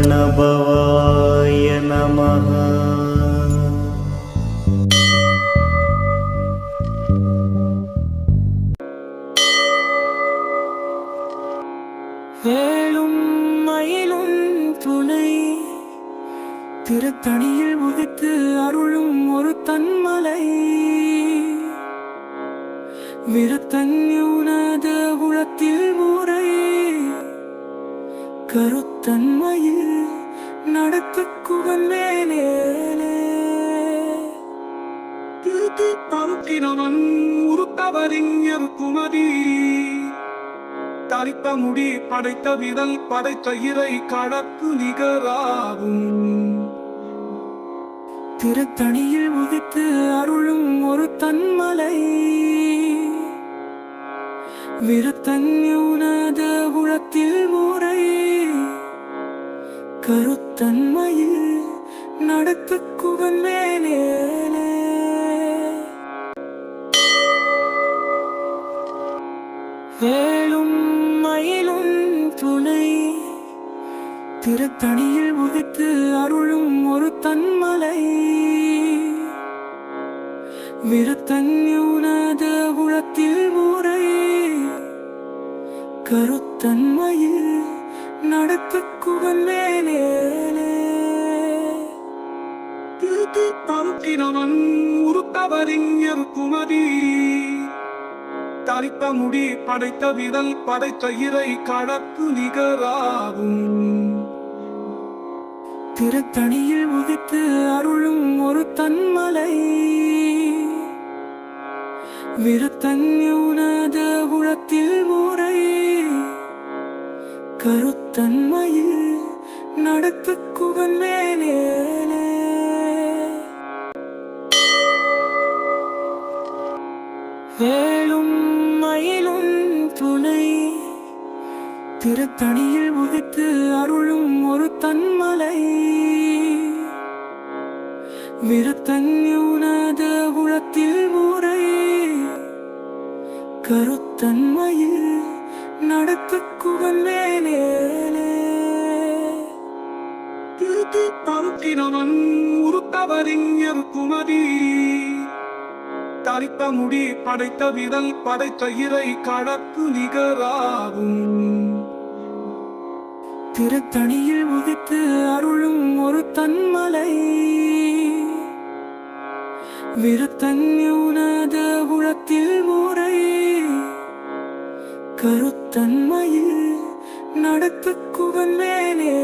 प्रणभवाय नमः। வேலும் மயிலும் துணை திருத்தணியில் உதித்து அருளும் ஒரு தன்மலை விருத்தன்யுனத உளத்தில் முறை கருத்தன்மையில் நடத்து குவன்மேலே திருத்தி பருத்தினவன் உருத்தவரிஞர் குமதி தரித்த முடி படைத்த விரல் படைத்த இறை கடப்பு நிகராகும் திருத்தணியில் உதித்து அருளும் ஒரு தன்மலை விருத்தன்யுனத உளத்தில் முறை கருத்தன்மையில் நடத்து குவன்மேலே வேலும் மயிலும் துணை திருத்தணியில் உதித்து அருளும் ஒரு தன்மலை விருத்தன்யுனத உளத்தில் முறை கருத்தன்மையில் நடத்து குவன்மேலே திருத்தி பருத்தினவன் உருத்தவரிஞர் குமதி தரித்த முடி படைத்த விரல் படைத்த இறை கடப்பு நிகராகும் திருத்தணியில் உதித்து அருளும் ஒரு தன்மலை விருத்தன்யுனத உளத்தில் முறை கருத்தன்மையில் நடத்து குவன்மேலே வேலும் மயிலும் துணை திருத்தணியில் உதித்து அருளும் ஒரு தன்மலை விருத்தன்யுனத உளத்தில் முறை கருத்தன்மையில் நடத்து குவன்மேலே திருத்தி பருத்தினவன் உருத்தவரிஞர் குமதி தரித்த முடி படைத்த விரல் படைத்த இறை கடப்பு நிகராகும் திருத்தணியில் உதித்து அருளும் ஒரு தன்மலை விருத்தன்யுனத உளத்தில் முறை கருத்தன்மையில் நடத்து குவன்மேலே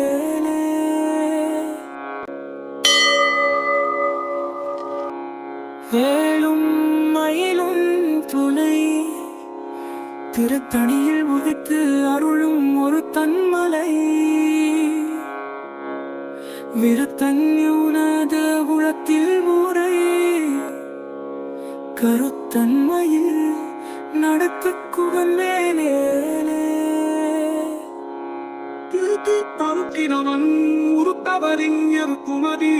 வேலும் மயிலும் துணை திருத்தணியில் உதித்து அருளும் ஒரு தன்மலை விருத்தன்யுனத உளத்தில் முறை கருத்தன்மையில் நடத்து குவன்மேலே திருத்தி பருத்தினவன் உருத்தவரிஞர் குமதி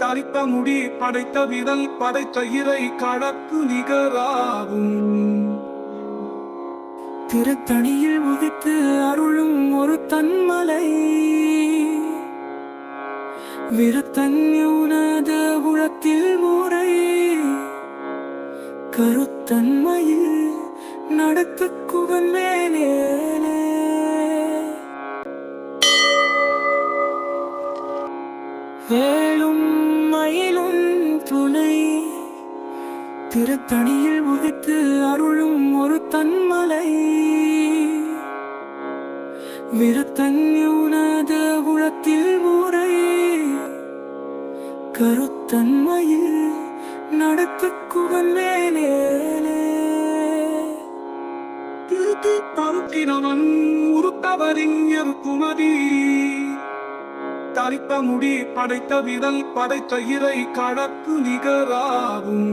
தரித்த முடி படைத்த விரல் படைத்த இறை கடப்பு நிகராகும் திருத்தணியில் உதித்து அருளும் ஒரு தன்மலை விருத்தன்யுனத உளத்தில் முறை கருத்தன்மையில் நடத்து குவன்மேலே வேலும் மயிலும் துணை திருத்தணியில் உதித்து அருளும் ஒரு தன்மலை விருத்தன்யுனத உளத்தில் முறை கருத்தன்மையில் நடத்து குவன்மேலே திருத்தி பருத்தினவன் உருத்தவரிஞர் குமதி தரித்த முடி படைத்த விரல் படைத்த இறை கடப்பு நிகராகும்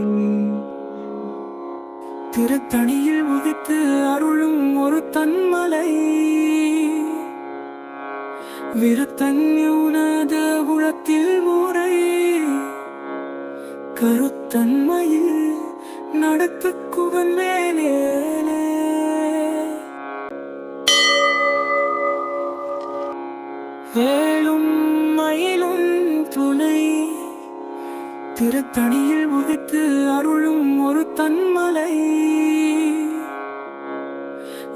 திருத்தணியில் உதித்து அருளும் ஒரு தன்மலை விருத்தன்யுனத உளத்தில் முறை கருத்தன்மையில் நடத்து குவன்மேலே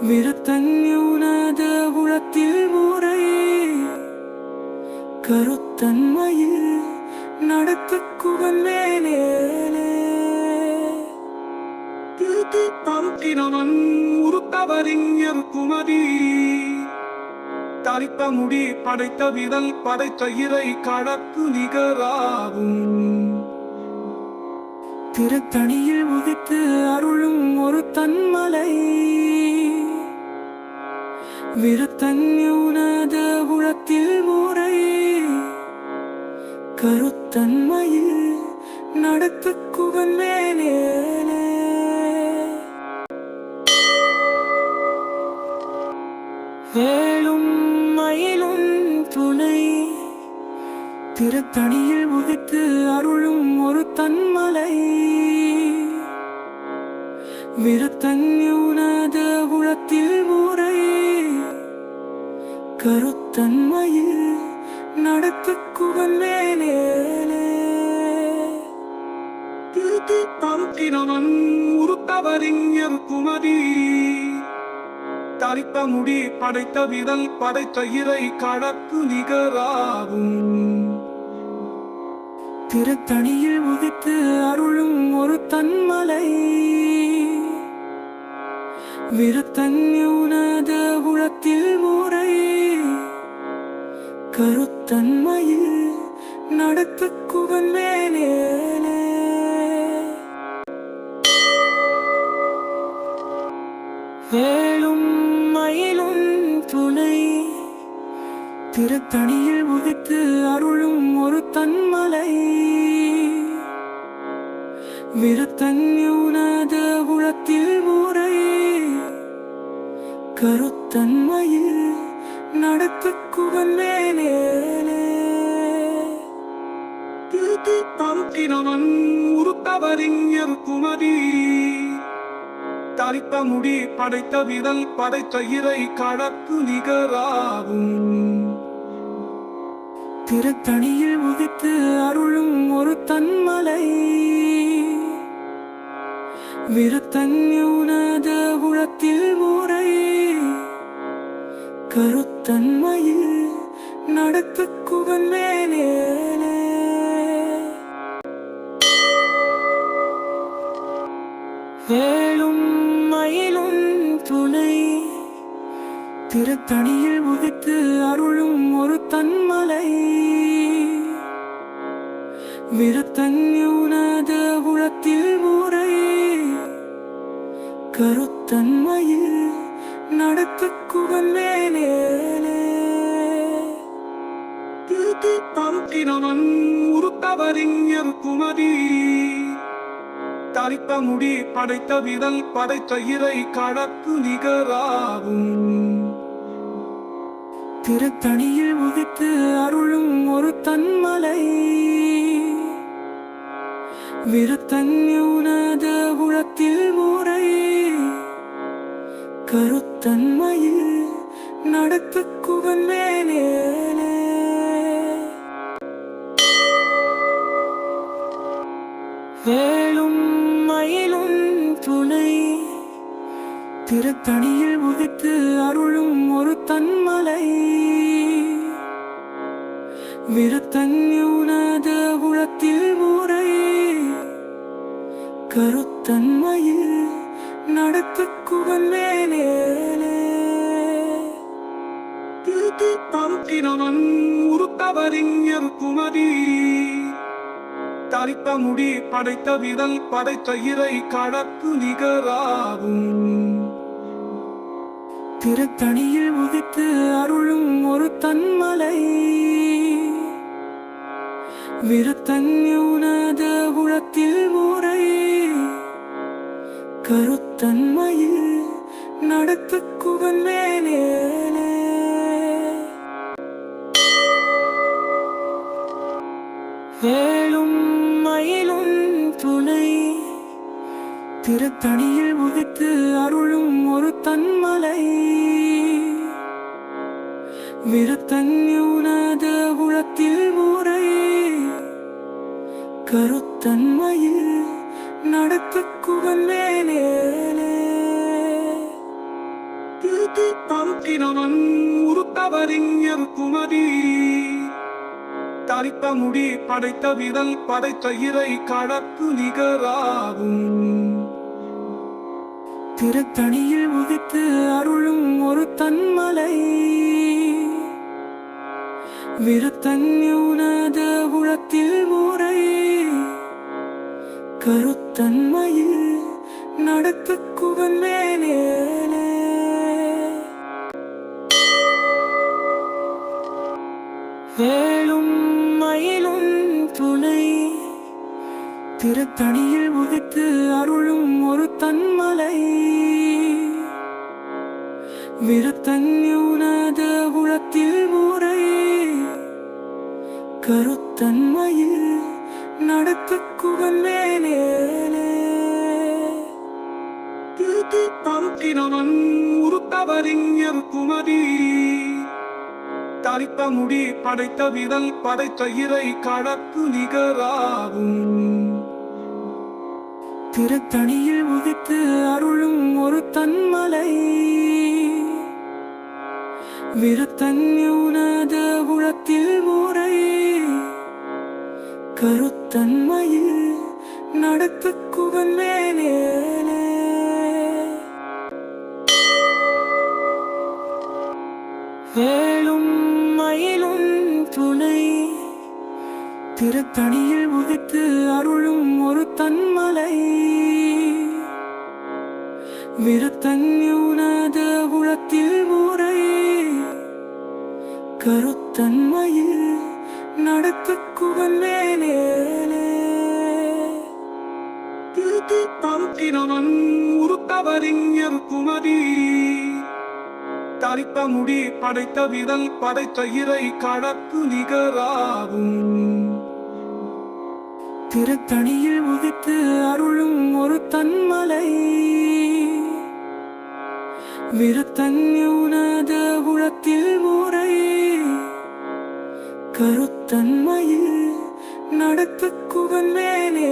விருத்தன்யுனத உளத்தில் முறை கருத்தன்மையில் நடத்துக்குவன் மேலே திருத்தி பருத்தினவன் உருத்தவரிஞர் குமரி தரித்த முடி படைத்த விரல் படைத்த இறை கடற்கு நிகராகும் திருத்தணியில் உதித்து அருளும் ஒரு தன்மலை விருத்தன்யுனத உளத்தில் முறை கருத்தன்மையில் நடத்துக்குவன் மேலே வேலும் மயிலும் துணை திருத்தணியில் உதித்து அருளும் ஒரு தன்மலை விருத்தன்யுனத உளத்தில் முறை கருத்தன்மையில் நடத்துக்குவன் மேலே திருத்தி பருத்தினவன் உருத்தவரிஞர் குமரி தரித்த முடி படைத்த விரல் படைத்த இறை கடற்கு நிகராகும் திருத்தணியில் உதித்து அருளும் ஒரு தன்மலை விருத்தன்யுனத உளத்தில் முறை கருத்தன்மையில் நடத்துக்குவன் மேலே வேலும் மயிலும் துணை திருத்தணியில் உதித்து அருளும் ஒரு தன்மலை விருத்தன்யுனத உளத்தில் முறை கருத்தன்மையில் நடத்துக்குவன் மேலே திருத்தி பருத்தினவன் உருத்தவரிஞர் குமரி தரித்த முடி படைத்த விரல் படைத்த இறை கடற்கு நிகராகும் திருத்தணியில் உதித்து அருளும் ஒரு தன்மலை விருத்தன்யுனத உளத்தில் முறை கருத்தன்மையில் நடத்துக்குவன் மேலே வேலும் மயிலும் துணை திருத்தணியில் உதித்து அருளும் ஒரு தன்மலை விருத்தன்யுனத உளத்தில் முறை கருத்தன்மையில் நடத்துக்குவன் மேலே திருத்தி பருத்தினவன் உருத்தவரிஞர் குமரி தரித்த முடி படைத்த விரல் படைத்த இறை கடற்கு நிகராகும் திருத்தணியில் உதித்து அருளும் ஒரு தன்மலை விருத்தன்யுனத உளத்தில் முறை கருத்தன்மையில் நடத்துக்குவன் மேலே வேலும் மயிலும் துணை திருத்தணியில் உதித்து அருளும் ஒரு தன்மலை விருத்தன்யுனத உளத்தில் முறை கருத்தன்மையில் நடத்துக்குவன் மேலே திருத்தி பருத்தினவன் உருத்தவரிஞர் குமரி தரித்த முடி படைத்த விரல் படைத்த இறை கடற்கு நிகராகும் திருத்தணியில் உதித்து அருளும் ஒரு தன்மலை விருத்தன்யுனத உளத்தில் முறை கருத்தன்மையில் நடத்துக்குவன் மேலே வேலும் மயிலும் துணை திருத்தணியில் உதித்து அருளும் ஒரு தன்மலை விருத்தன்யுனத உளத்தில் முறை கருத்தன்மையில் நடத்துக்குவன் மேலே பருக்கினவன் உருத்தவரிஞர் குமதி தரித்த முடி படைத்த விரல் படைத்த இறை கடற்கு நிகராகும் திருத்தணியில் உதித்து அருளும் ஒரு தன்மலை விருத்தன்யுனத உளத்தில் முறை கருத்தன்மையில் நடத்து குவன் மேலே வேலும் மயிலும் துணை திருத்தணியில் உதித்து அருளும் ஒரு தன்மலை விருத்தன்யுனத உளத்தில் முறை கருத்தன்மையில் நடத்து குவன் மேலே பருக்கினவன் உருத்தவரிஞர் குமதி தரித்த முடி படைத்த விரல் படைத்த இறை கடற்கு நிகராகும் திருத்தணியில் உதித்து அருளும் ஒரு தன்மலை விருத்தன்யுனத உளத்தில் முறை கருத்தன்மையில் நடத்து குவன் மேலே வேலும் மயிலும் துணை திருத்தணியில் உதித்து அருளும் ஒரு தன்மலை விருத்தன்யுனத உளத்தில் முறை கருத்தன்மையில் நடத்து குவன் மேலே பருக்கினவன் உருத்தவரிஞர் குமதி தரித்த முடி படைத்த விரல் படைத்த இறை கடற்கு நிகராகும் திருத்தணியில் உதித்து அருளும் ஒரு தன்மலை விருத்தன்யுனத உளத்தில் முறை கருத்தன்மையில் நடத்து குவன் மேலே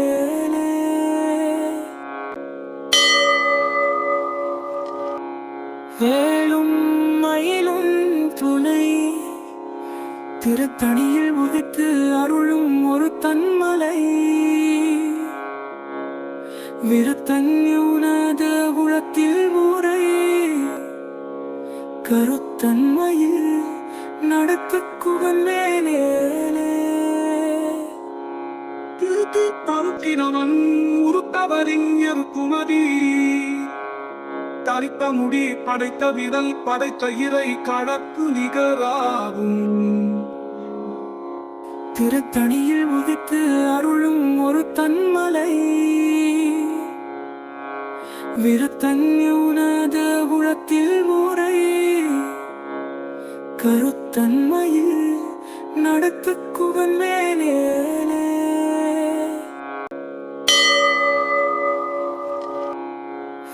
வேலும் மயிலும் துணை திருத்தணியில் உதித்து அருளும் ஒரு தன்மலை விருத்தன்யுனத உளத்தில் முறை கருத்தன்மையில் நடத்து குவன் மேலே பருக்கினவன் உருத்தவரிஞர் குமதி தரித்த முடி படைத்த விரல் படைத்த இறை கடற்கு நிகராகும் திருத்தணியில் உதித்து அருளும் ஒரு தன்மலை விருத்தன்யுனத உளத்தில் முறை கருத்தன்மையில் நடத்து குவன் மேலே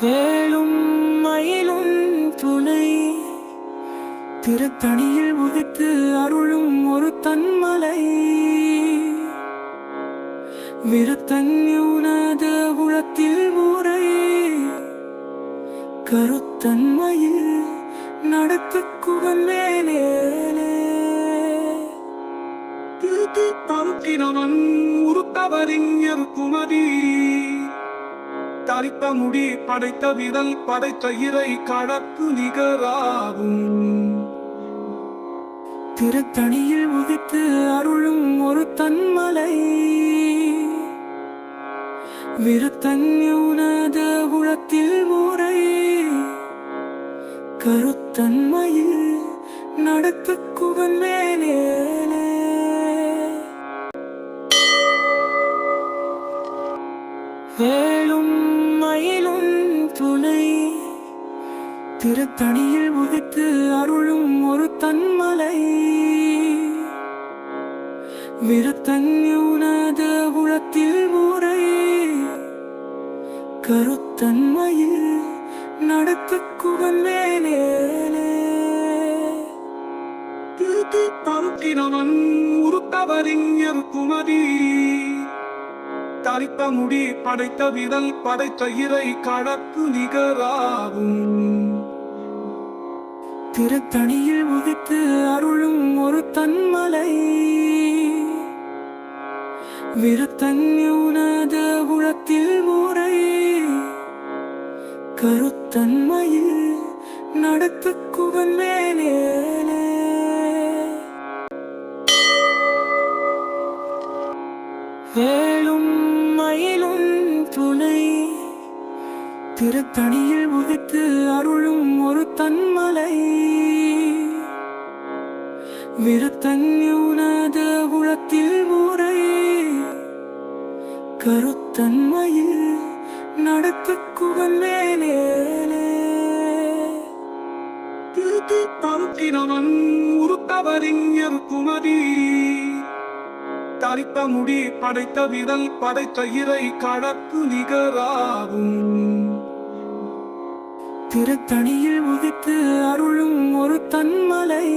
வேலும் மயிலும் துணை திருத்தணியில் உதித்து அருளும் ஒரு தன்மலை விருத்தன்யுனத உளத்தில் முறை கருத்தன்மையில் நடத்து குவன் மேலே பருக்கினவன் உருத்தவரிஞர் குமதி தரித்த முடி படைத்த விரல் படைத்த இறை கடற்கு நிகராகும் திருத்தணியில் உதித்து அருளும் ஒரு தன்மலை விருத்தன்யுனத உளத்தில் முறை கருத்தன்மையில் நடத்து குவன் மேலே வேலும் மயிலும் துணை திருத்தணியில் உதித்து அருளும் ஒரு தன்மலை விருத்தன்யுனத உளத்தில் முறை கருத்தன்மையில் நடத்து குவன் மேலே பருக்கினவன் உருத்தவரிஞர் குமதி தரித்த முடி படைத்த விரல் படைத்த இறை கடற்கு நிகராகும் திருத்தணியில் உதித்து அருளும் ஒரு தன்மலை விருத்தன்யுனத உளத்தில் ஊரை கருத்தன்மையில் நடத்து குவன் மேலே வேலும் மயிலும் துணை திருத்தணியில் உதித்து அருளும் ஒரு தன்மலை விருத்தன்யுனத உளத்தில் ஊரை கருத்தன்மையில் நடத்து குவன் மேலே திருத்தி பருத்தினவன் உருத்தவரிஞர் குமரி தரித்த முடி படைத்த விரல் படைத்த இறை கடற்கு நிகராகும் திருத்தணியில் உதித்து அருளும் ஒரு தன்மலை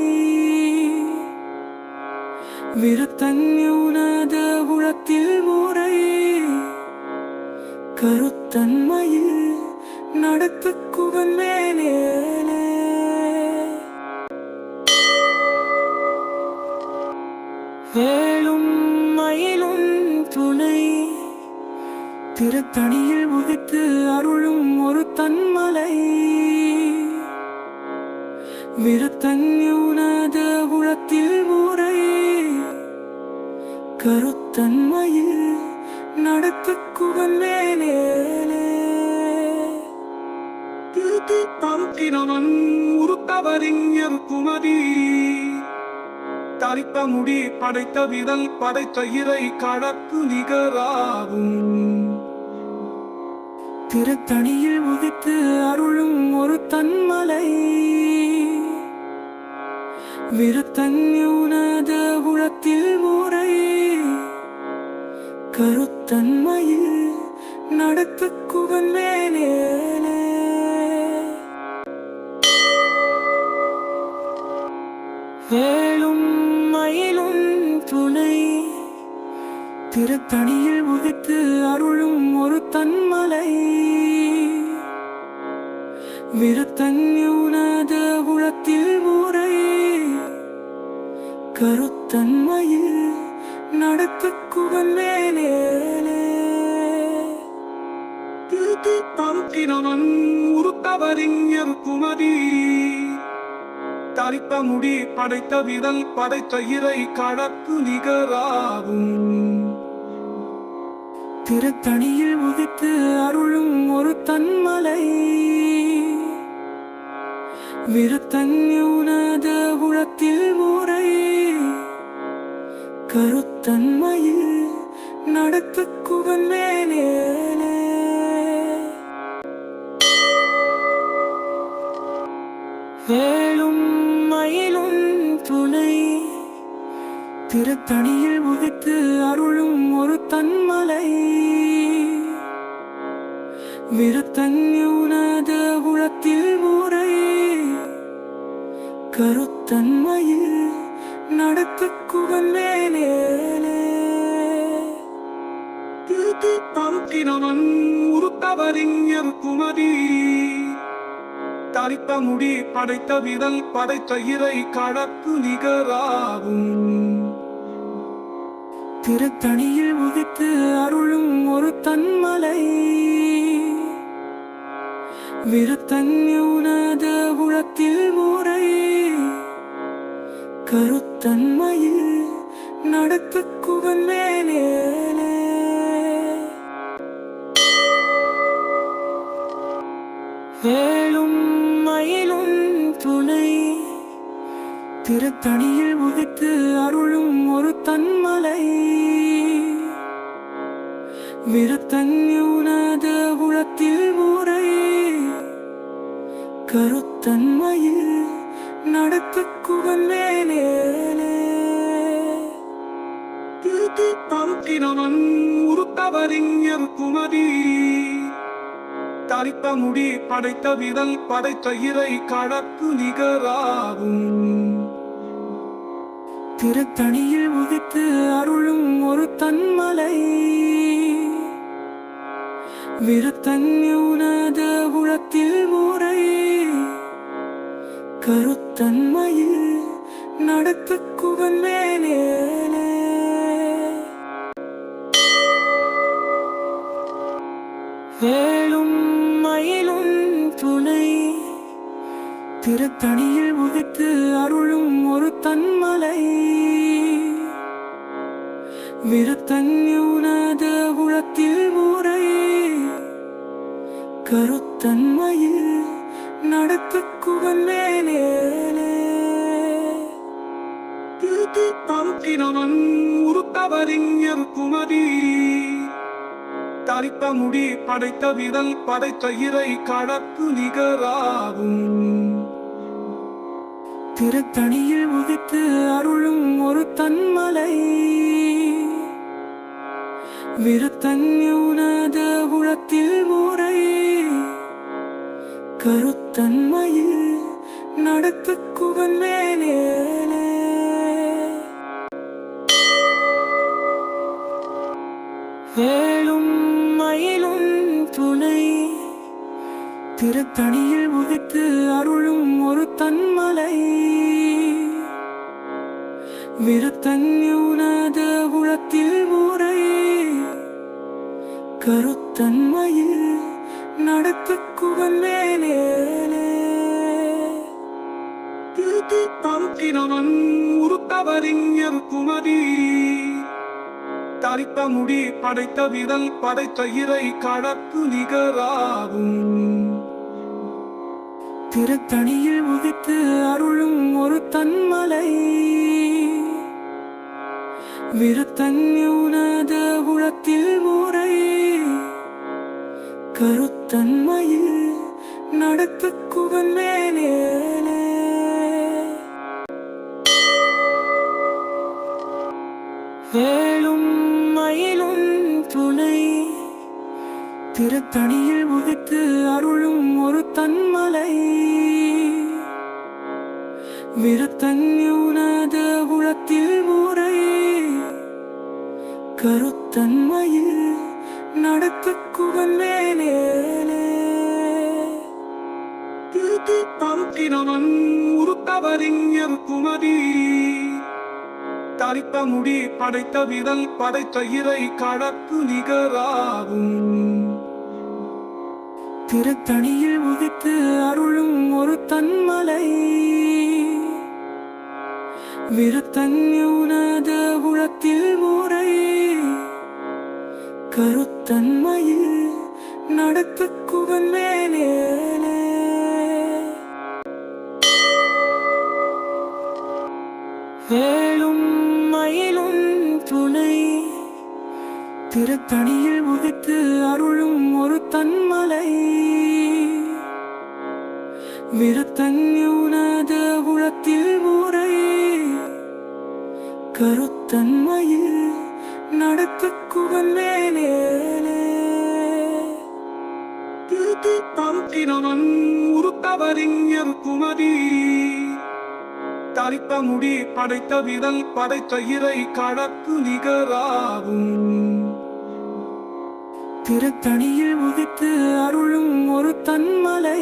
விருத்தன்யுனத உளத்தில் ஊரை கருத்தன்மையில் நடத்து குவன் மேலே வேலும் மயிலும் துணை திருத்தணியில் உதித்து அருளும் ஒரு தன்மலை விருத்தன்யுனத உளத்தில் ஊரை கருத்தன்மையில் நடத்து குவன் மேலே திருத்தி பருத்தினவன் உருத்தவரிஞர் குமரி தரித்த முடி படைத்த விரல் படைத்த இறை கடற்கு நிகராகும் திருத்தணியில் உதித்து அருளும் ஒரு தன்மலை விருத்தன்யுனத உளத்தில் ஊரை கருத்தன்மையில் நடத்து குவன் மேலே வேலும் மயிலும் துணை திருத்தணியில் உதித்து அருளும் ஒரு தன்மலை விருத்தன்யுனத உளத்தில் ஊரை கருத்தன்மையில் நடத்து குவன் மேலே திருத்தி பருத்தினவன் உருத்தவரிஞர் குமரி தரித்த முடி படைத்த விரல் படைத்த இறை கடற்கு நிகராகும் திருத்தணியில் உதித்து அருளும் ஒரு தன்மலை விருத்தன்யுனத உளத்தில் ஊரை கருத்தன்மையில் நடத்து குவன் மேலே வேலும் மயிலும் துணை திருத்தணியில் உதித்து அருளும் ஒரு தன்மலை விருத்தன்யுனத உளத்தில் ஊரை கருத்தன்மையில் நடத்து குவன் மேலே திருத்தி பருத்தினவன் உருத்தவரிஞர் குமரி தரித்த முடி படைத்த விரல் படைத்த இறை கடற்கு நிகராகும் திருத்தணியில் உதித்து அருளும் ஒரு தன்மலை விருத்தன்யுனத உளத்தில் ஊரை கருத்தன்மையில் நடத்து குவன் மேலே வேலும் மயிலும் துணை திருத்தணியில் உதித்து அருளும் ஒரு தன்மலை விருத்தன்யுனத உளத்தில் ஊரை கருத்தன்மையில் நடத்து குவன் மேலே திருத்தி பருத்தினவன் உருத்தவரிஞர் குமரி தரித்த முடி படைத்த விரல் படைத்த இறை கடற்கு நிகராகும் திருத்தணியில் உதித்து அருளும் ஒரு தன்மலை விருத்தன்யுனத உளத்தில் ஊரை கருத்த கருத்தன்மையில் நடத்துக்குவன் மேலே வேலும் மயிலும் துணை திருத்தணியில் உதித்து அருளும் ஒரு தன்மலை விருத்தன்யுனத உளத்தில் ஊரை கருத்தன்மையில் நடத்துக்குவன் மேலே திருத்தி பருத்தினவன் உருத்தவரிஞர் குமதி தரித்த முடி படைத்த விரல் படைத்த இறை கடற்கு நிகராகும் திருத்தணியில் உதித்து அருளும் ஒரு தன்மலை விருத்தன்யுனத உளத்தில் ஊரை கருத்தன்மையில் நடத்துக்குவன் மேலே வேலும் மயிலும் துணை திருத்தணியில் உதித்து அருளும் ஒரு தன்மலை விருத்தன்யுனத உளத்தில் ஊரை கருத்தன்மையில் நடத்துக்குவன் மேலே திருத்தி பருத்தினவன் உருத்தவரிஞர் குமதி தரித்த முடி படைத்த விரல் படைத்த இறை கடற்கு நிகராகும் திருத்தணியில் உதித்து அருளும் ஒரு தன்மலை விருத்தன்யுனத உளத்தில் ஊரை கருத்தன்மையில் நடத்துக்குவன் மேலே வேலும் மயிலும் துணை திருத்தணியில் உதித்து அருளும் ஒரு தன்மலை விருத்தன்யுனத உளத்தில் ஊரை கருத்தன்மையில் நடத்துக்குவன் மேலே திருத்தி பருத்தினவன் உருத்தவரிஞர் குமதி தரித்த முடி படைத்த விரல் படைத்த இறை கடற்கு நிகராகும் திருத்தணியில் உதித்து அருளும் ஒரு தன்மலை விருத்தன்யுனத உளத்தில் ஊரை கருத்தன்மையில் நடத்துக்குவன் மேலே வேலும் மயிலும் துணை திருத்தணியில் உதித்து அருளும் ஒரு தன்மலை விருத்தன்யுனத உளத்தில் ஊரை கருத்தன்மையில் நடத்துக்குவன் மேலே திருத்தி பருத்தினவன் உருத்தவரிஞர் குமதி தரித்த முடி படைத்த விரல் படைத்த இறை கடற்கு நிகராகும் திருத்தணியில் உதித்து அருளும் ஒரு தன்மலை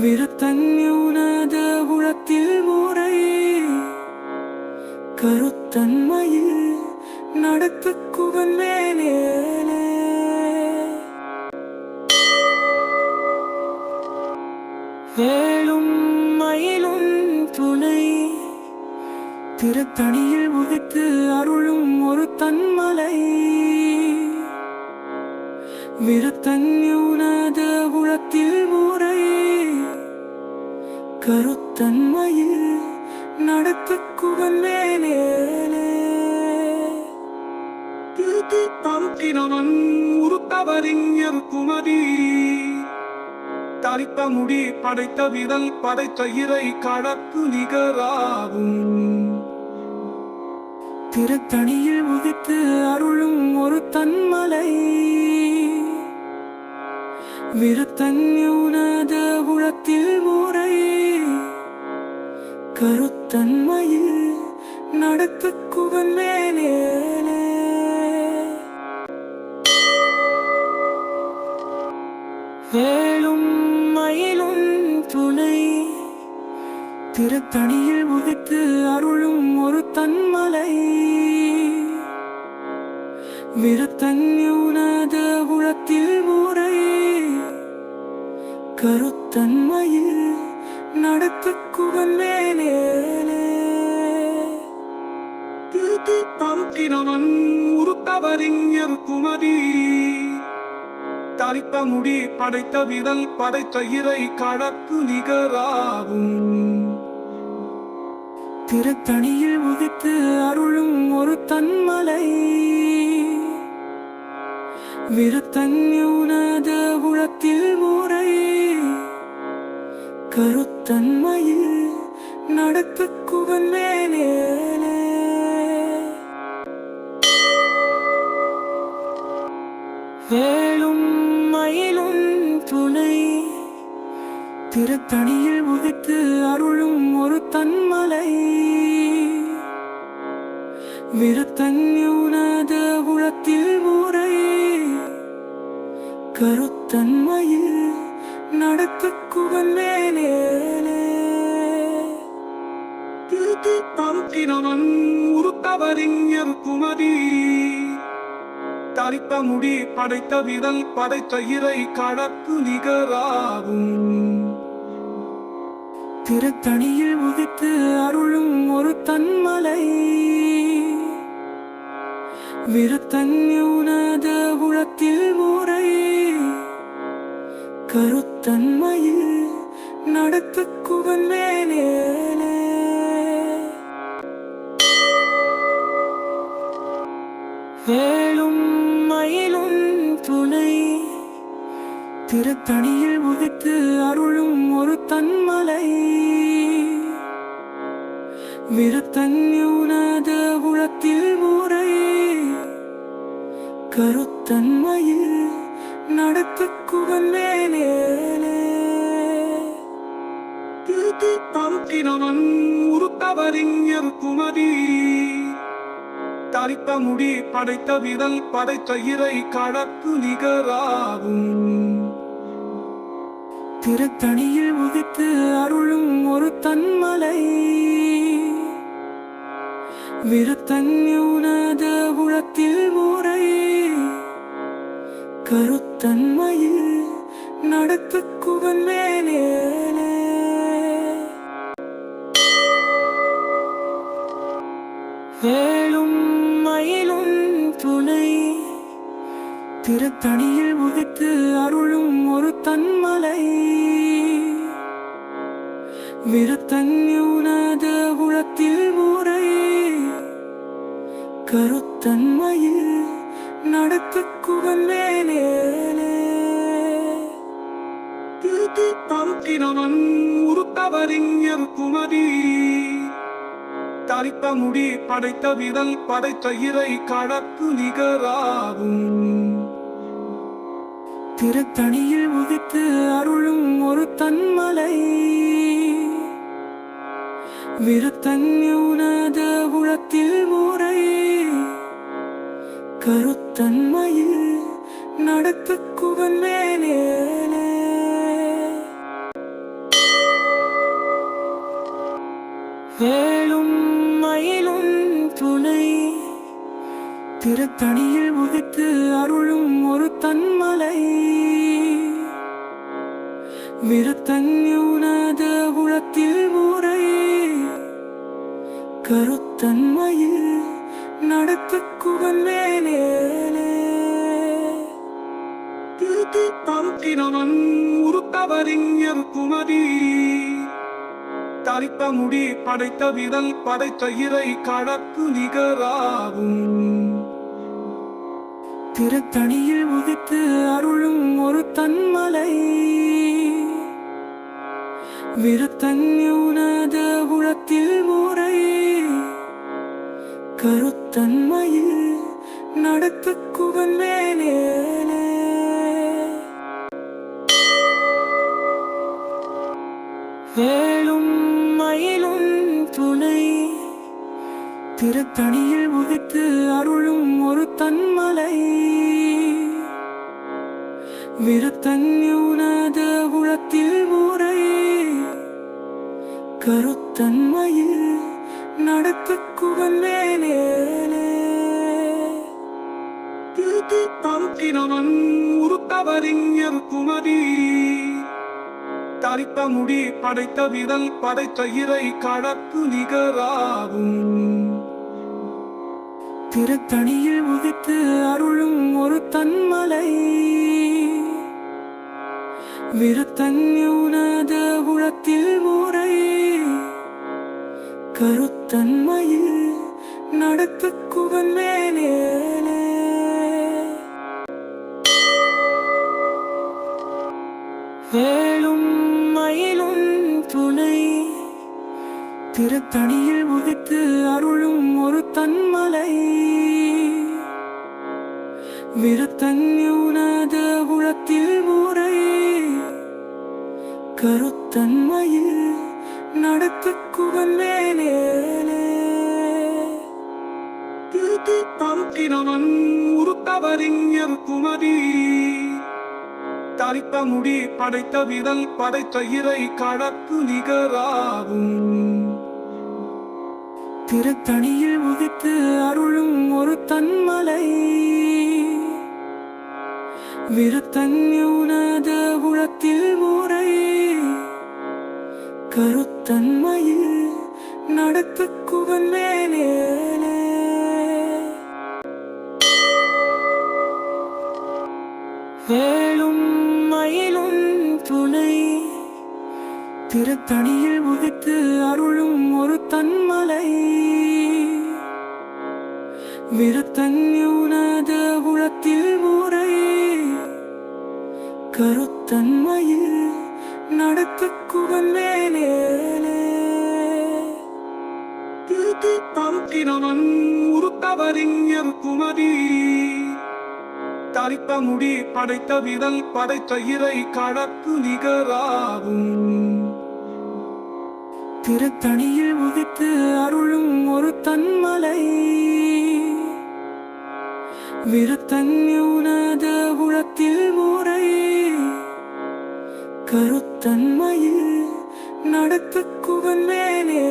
விருத்தன்யுனத உளத்தில் ஊரை கருத்தன்மையில் நடத்துக்குவன் மேலே வேலும் மயிலும் துணை திருத்தணியில் உதித்து அருளும் ஒரு தன்மலை விருத்தன்யுனத உளத்தில் ஊரை கருத்தன்மையில் நடத்துக்குவன் மேலே திருத்தி பருத்தினவன் உருத்தவரிஞர் குமதி தரித்த முடி படைத்த விரல் படைத்த இறை கடற்கு நிகராகும் திருத்தணியில் உதித்து அருளும் ஒரு தன்மலை விருத்தன்யுனத உளத்தில் ஊரை கருத்தன்மையில் நடத்துக்குவன் மேலே வேலும் மயிலும் துணை திருத்தணியில் உதித்து அருளும் ஒரு தன்மலை விருத்தன்யுனத உளத்தில் ஊரை கருத்தன்மையில் நடத்துக்குவன் மேலே திருத்தி பருத்தினவன் உருத்தவரிஞர் குமரி தரித்த முடி படைத்த விரல் படைத்த இறை கடற்கு நிகராகும் திருத்தணியில் உதித்து அருளும் ஒரு தன்மலை விருத்தன்யுனத உளத்தில் ஊரை கருத்தன்மையில் நடத்துக்குவன் மேலே வேலும் மயிலும் துணை திருத்தணியில் உதித்து அருளும் ஒரு தன்மலை விருத்தன்யுனத உளத்தில் ஊரை கருத்தன்மையில் நடத்துக்குவன் மேலே திருத்தி பருத்தினவன் உருத்தவரிஞர் குமரி தரித்த முடி படைத்த விரல் படைத்த இறை கடற்கு நிகராகும் திருத்தணியில் உதித்து அருளும் ஒரு தன்மலை விருத்தன்யுனத உளத்தில் ஊரை கருத்தன்மையில் நடத்துக்குவன் மேலே வேலும் மயிலும் துணை திருத்தணியில் உதித்து அருளும் ஒரு தன்மலை விருத்தன்யுனத உளத்தில் ஊரை கருத்தன்மையில் நடத்துக்குவன் மேலே திருத்தி பருத்தினவன் உருத்தவரிஞர் குமரி தரித்த முடி படைத்த விரல் படைத்த இறை கடற்கு நிகராகும் திருத்தணியில் உதித்து அருளும் ஒரு தன்மலை விருத்தன்யுனத உளத்தில் ஊரை கருத்தன்மையில் நடத்துக்குவன் மேலே வேலும் மயிலும் துணை திருத்தணியில் உதித்து அருளும் ஒரு தன்மலை விருத்தன்யுனத உளத்தில் ஊரை கருத்தன்மையில் நடத்துக்குவன் மேலே திருத்தி பருத்தினவன் உருத்தவரிஞர் குமரி தரித்த முடி படைத்த விரல் படைத்த இறை கடற்கு நிகராகும் திருத்தணியில் உதித்து அருளும் ஒரு தன்மலை விருத்தன்யுனத உளத்தில் ஊரை கருத்தன்மையில் நடத்துக்குவன் மேலே வேலும் மயிலும் துணை திருத்தணியில் உதித்து அருளும் ஒரு தன்மலை விருத்தன்யுனத உளத்தில் ஊரை கருத்தன்மையில் நடத்துக்குவன் மேலே திருத்தி பருத்தினவன் உருத்தவரிஞர் குமரி தரித்த முடி படைத்த விரல் படைத்த இறை கடற்கு நிகராகும் திருத்தணியில் உதித்து அருளும் ஒரு தன்மலை விருத்தன்யுனத உளத்தில் ஊரை கருத்தன்மையில் நடத்துக்குவன் மேலே வேலும் மயிலும் துணை திருத்தணியில் உதித்து அருளும் ஒரு தன்மலை விருத்தன்யுனத உளத்தில் ஊரை கருத்த கருத்தன்மையில் நடத்துக்குவன் மேலே திருத்தி தருக்கினவன் உருத்தவரிஞர் குமரி தரித்த முடி படைத்த விரல் படைத்த இறை கடற்கு நிகராகும் திருத்தணியில் உதித்து அருளும் ஒரு தன்மலை விருத்தன்யுனத உளத்தில் ஊரை கருத்தன்மையில் நடத்துக்குவன் மேலே வேலும் மயிலும் துணை திருத்தணியில் உதித்து அருளும் ஒரு தன்மலை விருத்தன்யுனத உளத்தில் ஊரை கருத்தன்மையில் நடத்துக்குவன் மேலே திருத்தி தருக்கினவன் உருத்தவரிஞர் குமரி தரித்த முடி படைத்த விரல் படைத்த இறை கடற்கு நிகராகும் திருத்தணியில் உதித்து அருளும் ஒரு தன்மலை விருத்தன்யுனத உளத்தில் ஊரை கருத்தன்மையில் நடத்துக்குவன் மேலே வேலும் மயிலும் துணை திருத்தணியில் உதித்து அருளும் ஒரு தன்மலை விருத்தன்யுனத உளத்தில் ஊரை கருத்தன்மையில் நடத்துக்குவன் மேலே திருத்தி தருக்கினவன் உருத்தவரிஞர் குமரி தரித்த முடி படைத்த விரல் படைத்த இறை கடற்கு நிகராகும் திருத்தணியில் உதித்து அருளும் ஒரு தன்மலை விருத்தன்யுனத உளத்தில் ஊரை கருத்தன்மையில் நடத்துக்குவன் மேலே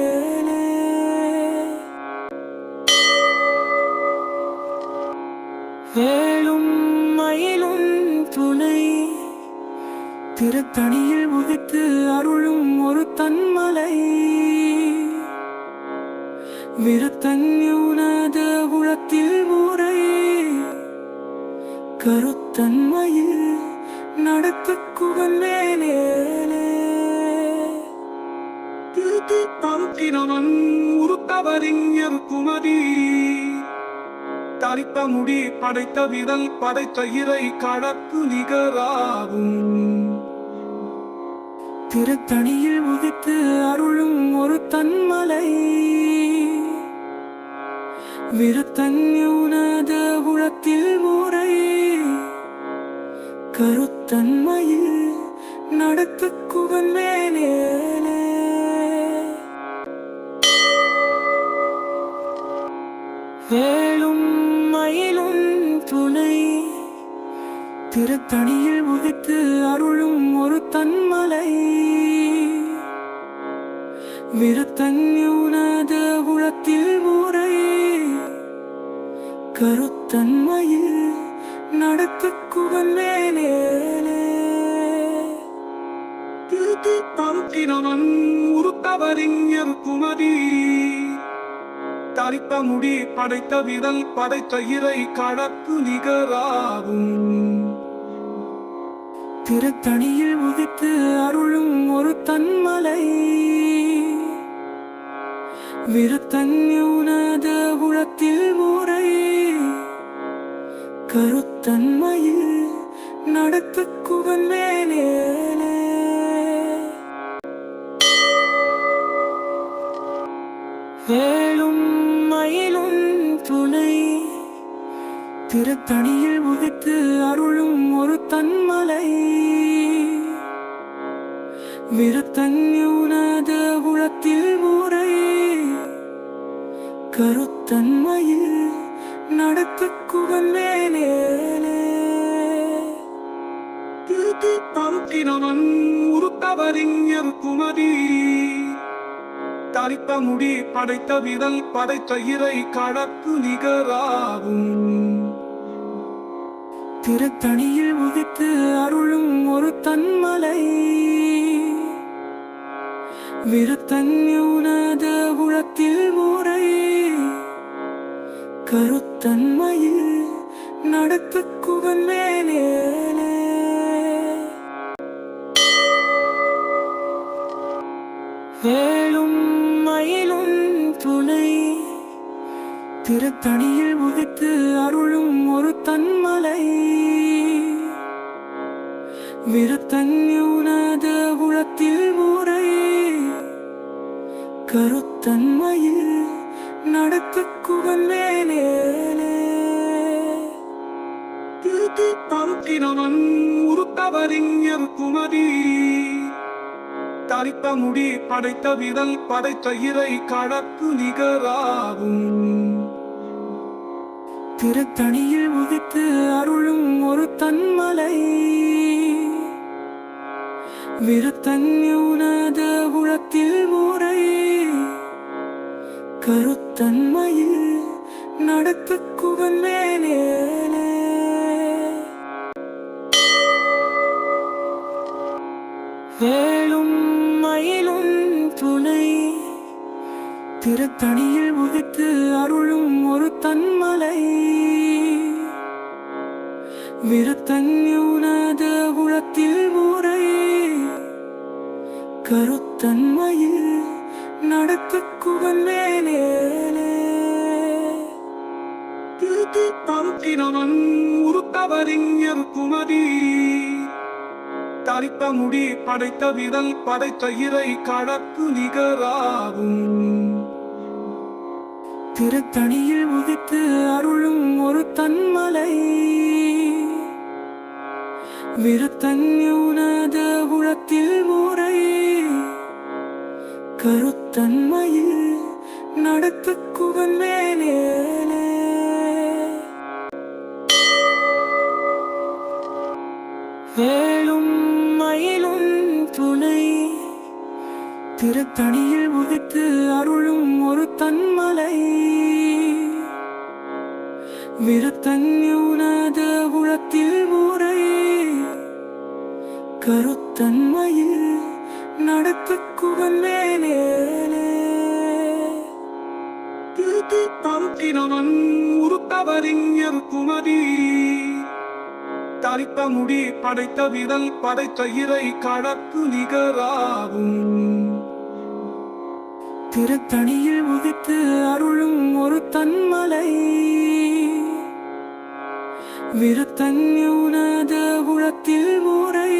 வேலும் மயிலும் துணை திருத்தணியில் உதித்து அருளும் ஒரு தன்மலை விருத்தன்யுனத உளத்தில் ஊரை கருத்தன்மையில் நடத்துக்குவன் மேலே திருத்தி தருக்கினவன் உருத்தவரிஞர் குமரி தரித்த முடி படைத்த விரல் படைத்த இறை கடற்கு நிகராகும் திருத்தணியில் உதித்து அருளும் ஒரு தன்மலை விருத்தன்யுனத உளத்தில் ஊரை கருத்தன்மையில் நடத்துக்குவன் மேலே வேலும் மயிலும் துணை திருத்தணியில் உதித்து அருளும் ஒரு தன்மலை விருத்தன்யுனத உளத்தில் ஊரை கருத்தன்மையில் நடத்துக்குவன் மேலே திருத்தி தருக்கினவன் உருத்தவரிஞர் குமரி தரித்த முடி படைத்த விரல் படைத்த இறை கடற்கு நிகராகும் திருத்தணியில் உதித்து அருளும் ஒரு தன்மலை விருத்தன்யுனத உளத்தில் ஊரை கருத்தன்மையில் நடத்துக்குவன் மேலே வேலும் மயிலும் துணை திருத்தணியில் உதித்து அருளும் ஒரு தன்மலை விருத்தன்யுனத உளத்தில் ஊரை கருத்தன்மையில் நடத்துக்குவன் மேலே திருத்தி தருக்கினவன் உருத்தவரிஞர் குமரி தரித்த முடி படைத்த விரல் படைத்த இறை கடற்கு நிகராகும். திருத்தணியில் உதித்து அருளும் ஒரு தன்மலை விருத்தன்யுனத உளத்தில் முறை கருத்தன்மையில் நடத்து குவன் மேலே வேலும் மயிலும் துணை திருத்தணியில் உதித்து அருளும் ஒரு தன்மலை விருத்தன்யுனத உளத்தில் முறை கருத்தன்மையில் நடத்து குவன் மேலே திருத்தி பருத்தினவன் உருத்தவரிஞர் குமரி தரித்த முடி படைத்த விரல் படைத்த இறை கடற்கு நிகராகும். திருத்தணியில் உதித்து அருளும் ஒரு தன்மலை விருத்தன்யுனத உளத்தில் முறை கருத்தன்மையில் நடத்து குவன் மேலே வேலும் மயிலும் துணை திருத்தணியில் உதித்து அருளும் ஒரு தன்மலை விருத்தன்யுனத உளத்தில் முறை கருத்தன்மையில் நடத்து குவன் மேலே திருத்தி பருத்தினவன் உருத்தவரிஞர் குமரி தரித்த முடி படைத்த விரல் படைத்த இறை கடற்கு நிகராகும். திருத்தணியில் உதித்து அருளும் ஒரு தன்மலை விருத்தன்யுனத உளத்தில் முறை கருத்தன்மையில் நடத்து குவன் மேலே வேலும் மயிலும் துணை திருத்தணியில் உதித்து அருளும் ஒரு தன்மலை விருத்தன்யுனத உளத்தில் முறை கருத்தன்மையில் நடத்து குவன் மேலே திருத்தி பருத்தினவன் உருத்தவரிஞர் குமரி தரித்த முடி படைத்த விரல் படைத்த இறை கடற்கு நிகராகும். திருத்தணியில் உதித்து அருளும் ஒரு தன்மலை விருத்தன்யுனத உளத்தில் முறை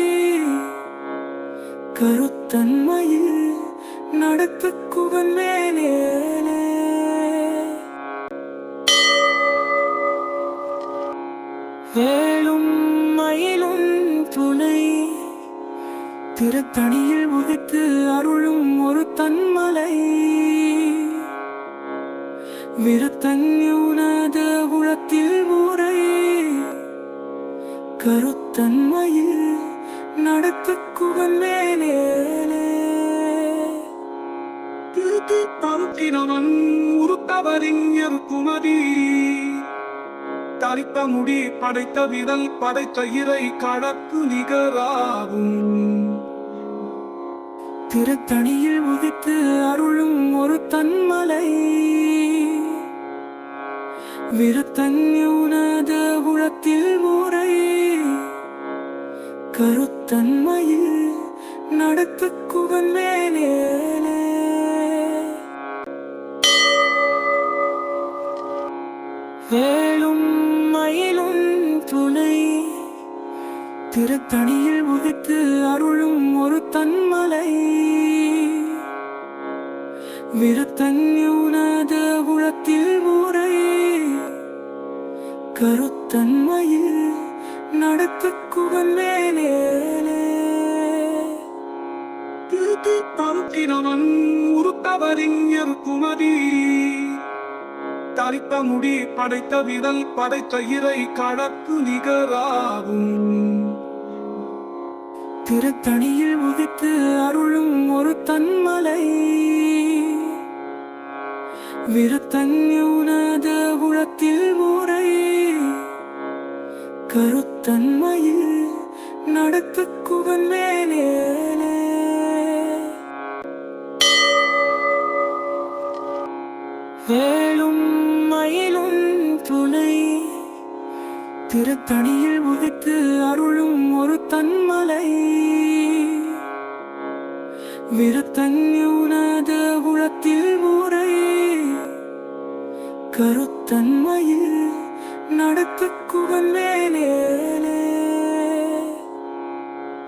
கருத்தன்மையில் நடத்து குவன் மேலே வேலும் மயிலும் துணை திருத்தணியில் உதித்து அருளும் ஒரு தன்மலை விருத்தன்யுனத உளத்தில் முறை கருத்தன்மையில் நடத்து குவன் மேலே திருத்தி பருத்தினவன் உருத்தவரிஞர் குமரி தரித்த முடி படைத்த விரல் படைத்த இறை கடற்கு நிகராகும். திருத்தணியில் உதித்து அருளும் ஒரு தன்மலை விருத்தன்யுனத உளத்தில் முறை கருத்தன்மையில் நடத்து குவன் மேலே வேலும் மயிலும் துணை திருத்தணியில் உதித்து அருளும் ஒரு தன்மலை விருத்தன்யுனத உளத்தில் முறை கருத்தன்மையில் நடத்து குவன் மேலே திருத்தி பருத்தினவன் உருத்தவரிஞர் குமரி தரித்த முடி படைத்த விரல் படைத்த இறை கடற்கு நிகராகும். திருத்தணியில் உதித்து அருளும் ஒரு தன்மலை விருத்தன்யுனத உளத்தில் முறை கருத்தன்மையில் நடத்துக்குவன் மேலே வேலும் மயிலும் துணை திருத்தணியில் உதித்து அருளும் ஒரு தன்மலை விருத்தன்யுனத உளத்தில் முறை கருத்தன்மையில் நடத்துக்குவன் மேலே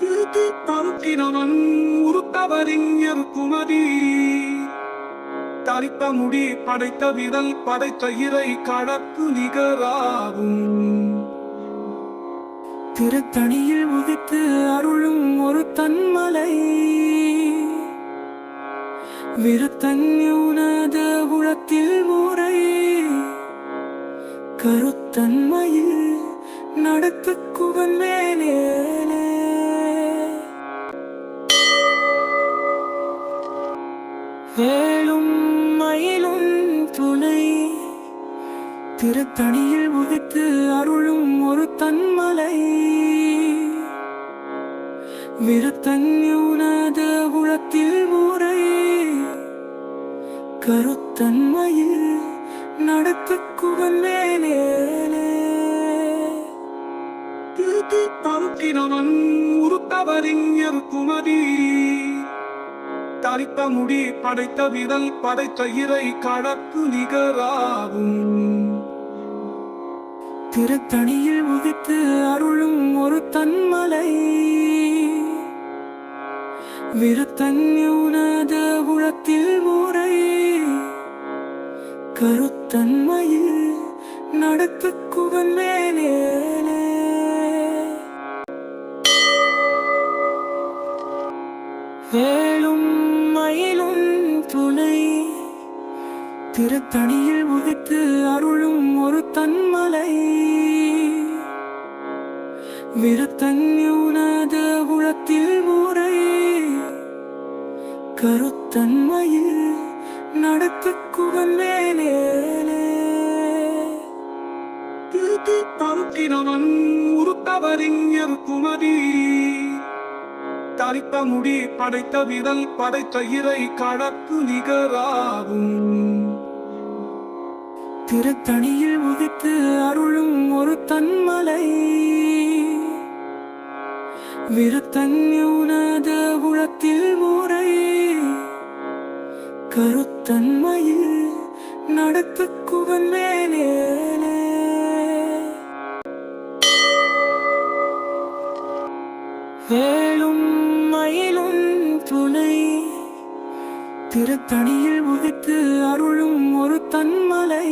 திருத்தி பருத்தினவன் உருத்தவரிஞர் குமரி தரித்த முடி படைத்த விரல் படைத்த இறை கடப்பு நிகராகும் திருத்தணியில் உதித்து அருளும் ஒரு தன்மலை விருத்தன்யுனத உளத்தில் முறை கருத்தன்மையில் நடத்துக்குவன் மேலே வேலும் மயிலும் துணை திருத்தணியில் உதித்து அருளும் ஒரு தன்மலை விருத்தன்யுனத உளத்தில் முறை கருத்தன்மையில் நடத்துக்குவன் மேலே திருத்தி பருத்தினவன் உருத்தவரிஞர் குமரி தரித்த முடி படைத்த விரல் படைத்த இறை கடப்பு நிகராகும் திருத்தணியில் உதித்து அருளும் ஒரு தன்மலை விருத்தன்யுனத உளத்தில் முறை கருத்தன்மையில் நடத்துக்குவன் மேலே வேலும் மயிலும் துணை திருத்தணியில் உதித்து அருளும் ஒரு தன்மலை விருத்தன்யுனத உளத்தில் முறை கருத்தன்மையில் நடத்துக்குவன் மேலே திருத்தி பருத்தினவன் உருத்தவரிஞர் குமரி தரித்த முடி படைத்த விரல் படைத்த இறை கடப்பு நிகராகும் திருத்தணியில் உதித்து அருளும் ஒரு தன்மலை விருத்தன்யுனத உளத்தில் முறை கருத்தன்மையில் நடத்துக்குவன் மேலே வேலும் மயிலும் துணை திருத்தணியில் உதித்து அருளும் ஒரு தன்மலை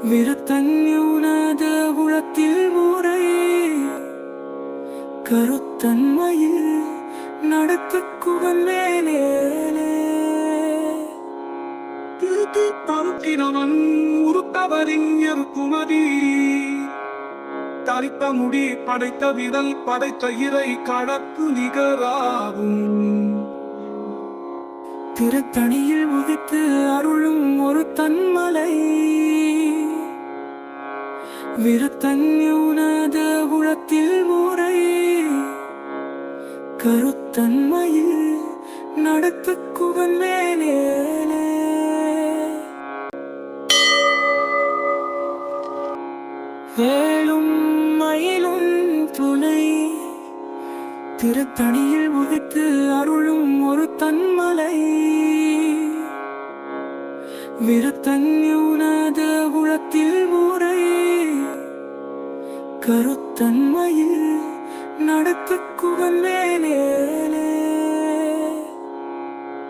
விருத்தன்யுனத உளத்தில் முறை கருத்தன்மையில் நடத்துக்குவன் மேலே திருத்தி பருத்தினவன் உருத்தவரிஞர் குமரி தரித்த முடி படைத்த விரல் படைத்த இறை கடப்பு நிகராகும் திருத்தணியில் உதித்து அருளும் ஒரு தன்மலை விருத்தன்யுனத உளத்தில் முறை கருத்தன்மையில் நடத்துக்குவன் மேலே வேலும் மயிலும் துணை திருத்தணியில் உதித்து அருளும் ஒரு தன்மலை விருத்தன்யுனத உளத்தில் முறை கருத்தன்மையில் நடத்துக்குவன் மேலே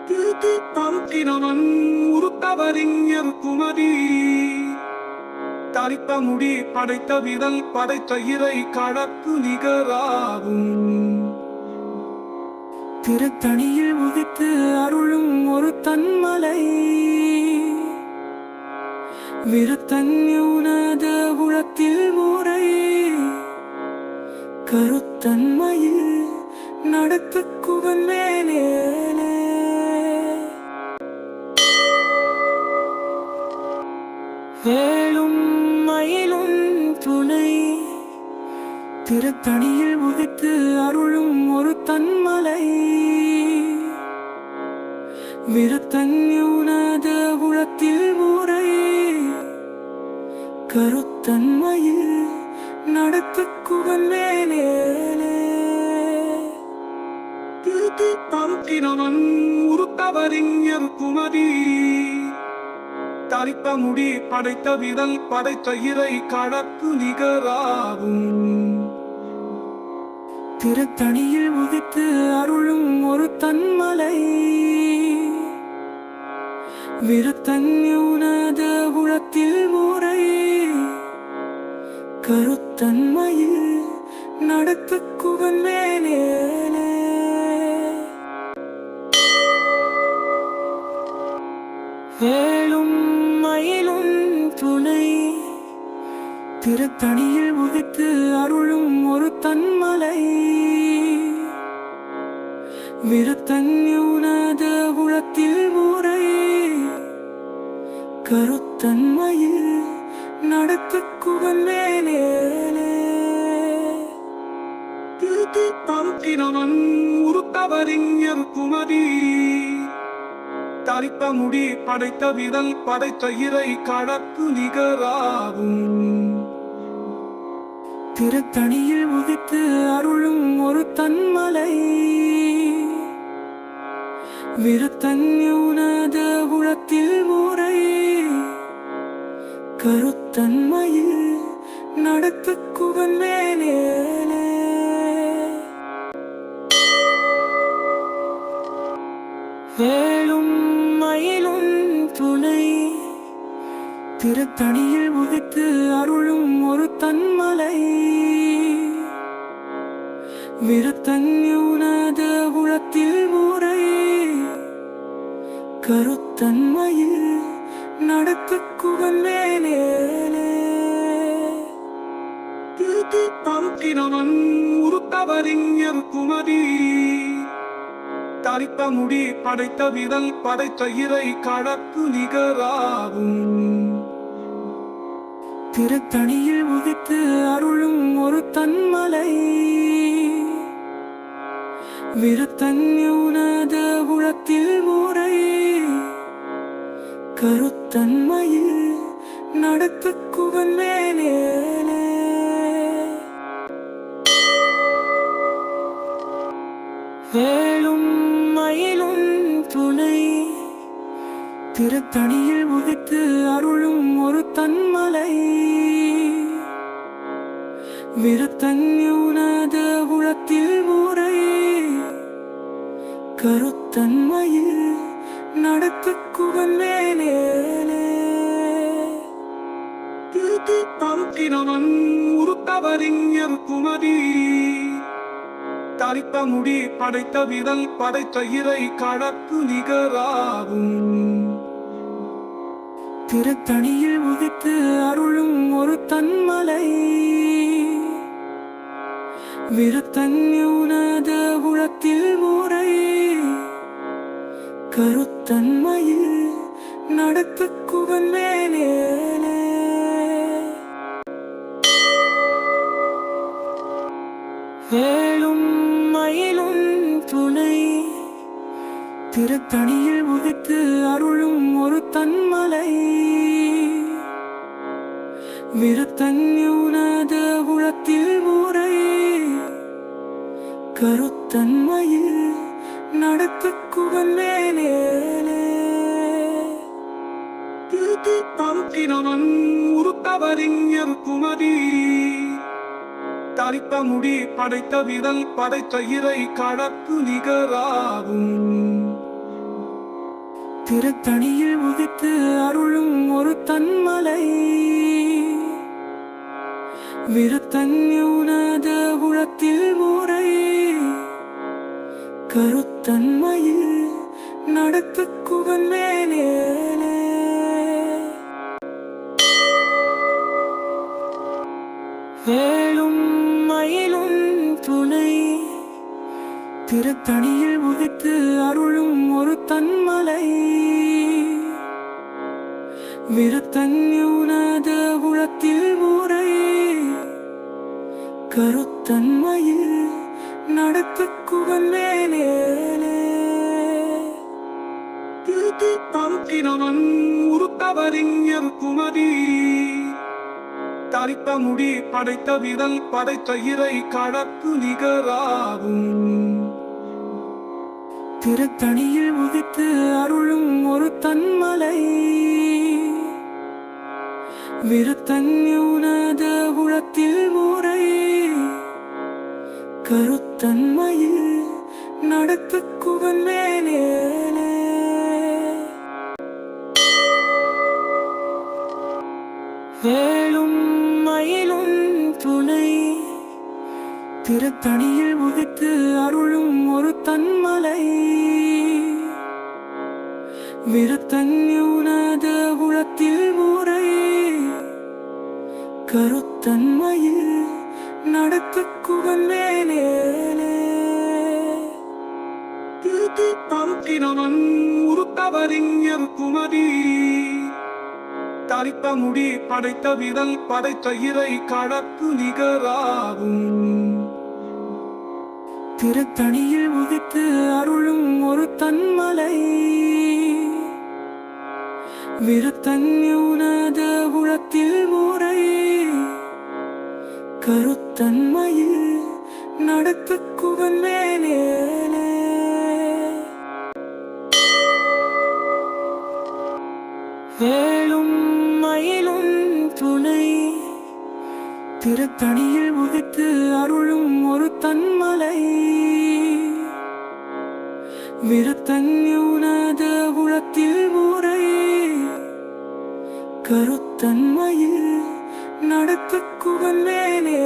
திருத்தி பருத்தினவன் உருத்தவரிஞர் குமரி தரித்த முடி படைத்த விரல் படைத்த இறை கடப்பு நிகராகும் திருத்தணியில் உதித்து அருளும் ஒரு தன்மலை விருத்தன்யுனத உளத்தில் முறை கருத்தன்மையில் நடத்துக்குவன் மேலே திருத்தணியில் உதித்து அருளும் ஒரு தன்மலை விருத்தன்யுனத உளத்தில் ஊரை கருத்தன்மையில் நடத்துக்குவன் மேலே திருத்தி பருத்தினவன் உருத்தவரிஞர் குமதி தரித்த முடி படைத்த விரல் படைத்த இறை கடப்பு நிகராகும் திருத்தணியில் உதித்து அருளும் ஒரு தன்மலை விருத்தன்யுனத உளத்தில் ஊரை கருத்தன்மையில் நடத்துக்குவன் மேலே வேலும் மயிலும் துணை திருத்தணியில் உதித்து அருளும் ஒரு தன்மலை விருத்தன்யுனத உளத்தில் ஊரை கருத்தன்மையில் நடத்துக்குவன் மேலே திருத்தி பருத்தினவன் உருத்தவரிஞர் குமதி தரித்த முடி படைத்த விரல் படைத்த இறை கடப்பு நிகராகும் திருத்தணியில் உதித்து அருளும் ஒரு தன்மலை விருத்தன்யுனத உளத்தில் ஊரை கருத்தன்மையில் நடத்துக்குவன் மேலே வேலும் மயிலும் துணை திருத்தணியில் உதித்து அருளும் ஒரு தன்மலை விருத்தன்யுனத உளத்தில் ஊரை கருத்தன்மையில் நடத்துக்குவன் மேலே திருத்தி பருத்தினவன் உருத்தவரிஞர் குமதி தரித்த முடி படைத்த விரல் படைத்த இறை கடப்பு நிகராகும் திருத்தணியில் உதித்து அருளும் ஒரு தன்மலை விருத்தன்யுனத உளத்தில் ஊரை கருத்தன்மையில் நடத்துக்குவன் மேலே வேலும் மயிலும் துணை திருத்தணியில் உதித்து அருளும் ஒரு தன்மலை விருத்தன்யுனத உளத்தில் ஊரை கருத்தன்மையில் நடத்துக்குவன் மேலே திருத்தி பருத்தினவன் உருத்தவரிஞர் குமதி தரித்த முடி படைத்த விரல் படைத்த இறை கடப்பு நிகராகும் திருத்தணியில் உதித்து அருளும் ஒரு தன்மலை விருத்தன்யுனத உளத்தில் ஊரை கருத்தன்மையில் நடத்துக்குவன் மேலே வேலும் மயிலும் துணை திருத்தணியில் உதித்து அருளும் ஒரு தன்மலை விருத்தன்யுனத உளத்தில் ஊரை கருத்தன்மையில் நடத்துக்குவன் மேலே திருத்தி பருத்தினவன் உருத்தவரிஞர் குமதி தரித்த முடி படைத்த விரல் படைத்த இறை கடப்பு நிகராகும் திருத்தணியில் உதித்து அருளும் ஒரு தன்மலை விருத்தன்யுனத உளத்தில் ஊரை கருத்தன்மையில் நடத்துக்குவன் மேலே வேலும் மயிலும் துணை திருத்தணியில் உதித்து அருளும் ஒரு தன்மலை விருத்தன்யுனத உளத்தில் ஊரை கருத்தன்மையில் நடத்துக்குவன் மேலே திருத்தி பருத்தினவன் உருத்தவரிஞர் குமரி தரித்த முடி படைத்த விரல் படைத்த இறை கடற்கு நிகராகும் திருத்தணியில் உதித்து அருளும் ஒரு தன்மலை விருத்தன்யுனத உளத்தில் ஊரை கருத்தன்மையில் நடத்துக்குவன் மேலே வேலும் மயிலும் துணை திருத்தணியில் உதித்து அருளும் ஒரு தன்மலை விருத்தன்யுனத உளத்தில் ஊரை கருத்தன்மையில் நடத்துக்குவன் மேலே திருத்தி பருத்தினவன் உருத்தவரிஞர் குமரி தரித்த முடி படைத்த விரல் படைத்த இறை கடற்கு நிகராகும் திருத்தணியில் உதித்து அருளும் ஒரு தன்மலை விருத்தன்யுனத உளத்தில் ஊரை கருத்தன்மையில் நடத்துக்குவன் மேலே வேலும் மயிலும் துணை திருத்தணியில் உதித்து அருளும் ஒரு தன்மலை விருத்தன்யுனத உளத்தில் ஊரை கருத்தன்மையில் நடத்துக்குவன் மேலே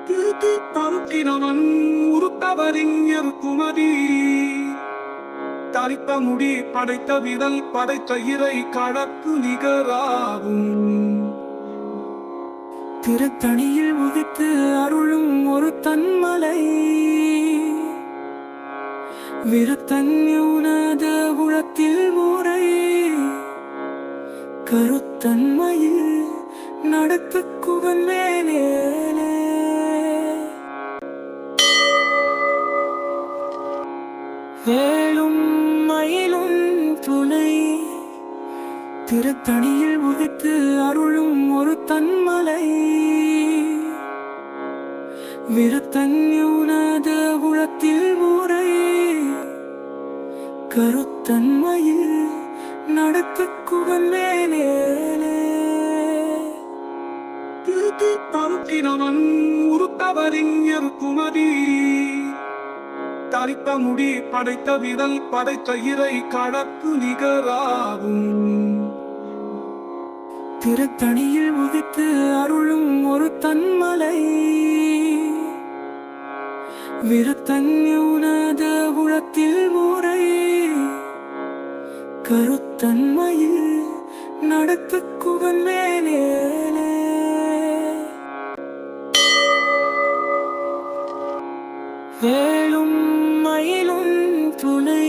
திருத்தி பருத்தினவன் உருத்தவரிஞர் குமரி தரித்த முடி படைத்த விரல் படைத்த இறை கடற்கு நிகராகும் திருத்தணியில் உதித்து அருளும் ஒரு தன்மலை விருத்தன்யுனத உளத்தில் ஊரை கருத்தன்மையில் நடத்துக்குவன் மேலே வேலும் மயிலும் துணை திருத்தணியில் உதித்து அருளும் ஒரு தன்மலை விருத்தன்யுனத உளத்தில் ஊரை கருத்தன்மையில் நடத்துக்குவன் மேலே திருத்தி பருத்தினவன் உருத்தவரிஞர் குமரி தரித்த முடி படைத்த விரல் படைத்த இறை கடற்கு நிகராகும் திருத்தணியில் உதித்து அருளும் ஒரு தன்மலை விருத்தன்யுனத உளத்தில் ஊரை கருத்தன்மையில் நடத்துக்குவன் மேலே வேலும் மயிலும் துணை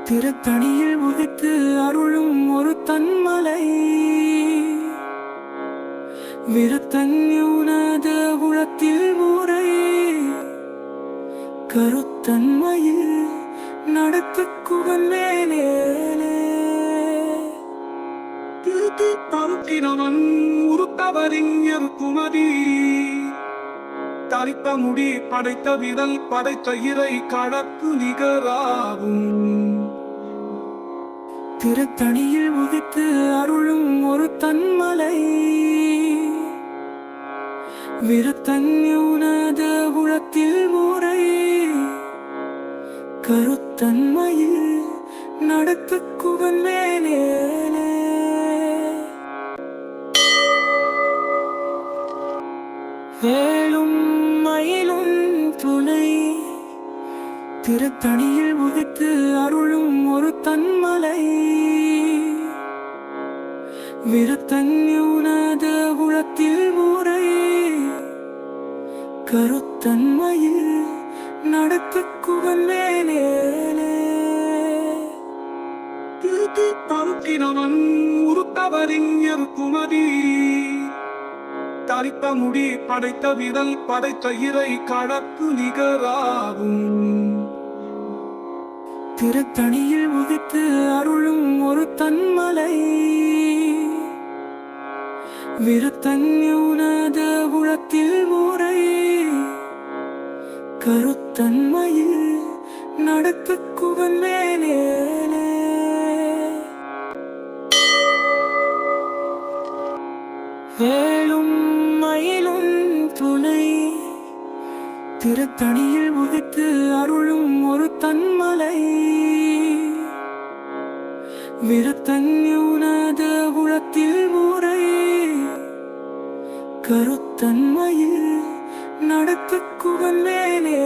திருத்தணியில் உதித்து அருளும் ஒரு தன்மலை விருத்தன்யுனத உளத்தில் ஊரை கருத்தன்மையில் நடத்துக்குவன் மேலே திருத்தி பருத்தினவன் உருத்தவரிஞர் குமரி தரித்த முடி படைத்த விரல் படைத்த இறை கடற்கு நிகராகும் திருத்தணியில் உதித்து அருளும் ஒரு தன்மலை விருத்தன்யுனத உளத்தில் ஊரை கருத்தன்மையில் நடத்துக்குவன் மேலே வேலும் மயிலும் துணை திருத்தணியில் உதித்து அருளும் ஒரு தன்மலை விருத்தன்யுனத உளத்தில் ஊரை கருத்தன்மையில் நடத்துக்குவன் மேலே திருத்தி பருத்தினவன் உருத்தவரிஞர் குமரி தரித்த முடி படைத்த விரல் படைத்த இறை கடற்கு நிகராகும். திருத்தணியில் உதித்து அருளும் ஒரு தன்மலை விருத்தன்யுனத உளத்தில் முறை கருத்தன்மையில் நடத்து குவன் மேலே வேலும் மயிலும் துணை திருத்தணியில் உதித்து அருளும் ஒரு தன்மலை விருத்தன்யுனத உளத்தில் முறை கருத்தன்மையில் நடத்து குவன் மேலே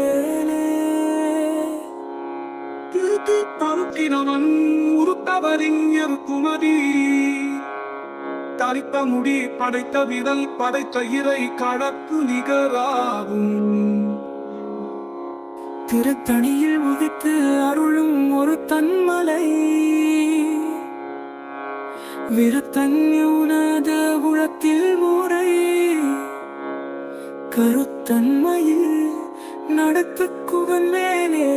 திருத்தி தருக்கினவன் உருத்தவரிஞர் குமரி தரித்த முடி படைத்த விரல் படைத்த இறை கடற்கு நிகராகும். திருத்தணியில் உதித்து அருளும் ஒரு தன்மலை விருத்தன்யுனத உளத்தில் முறை கருத்தன்மையில் நடத்து குவன் மேலே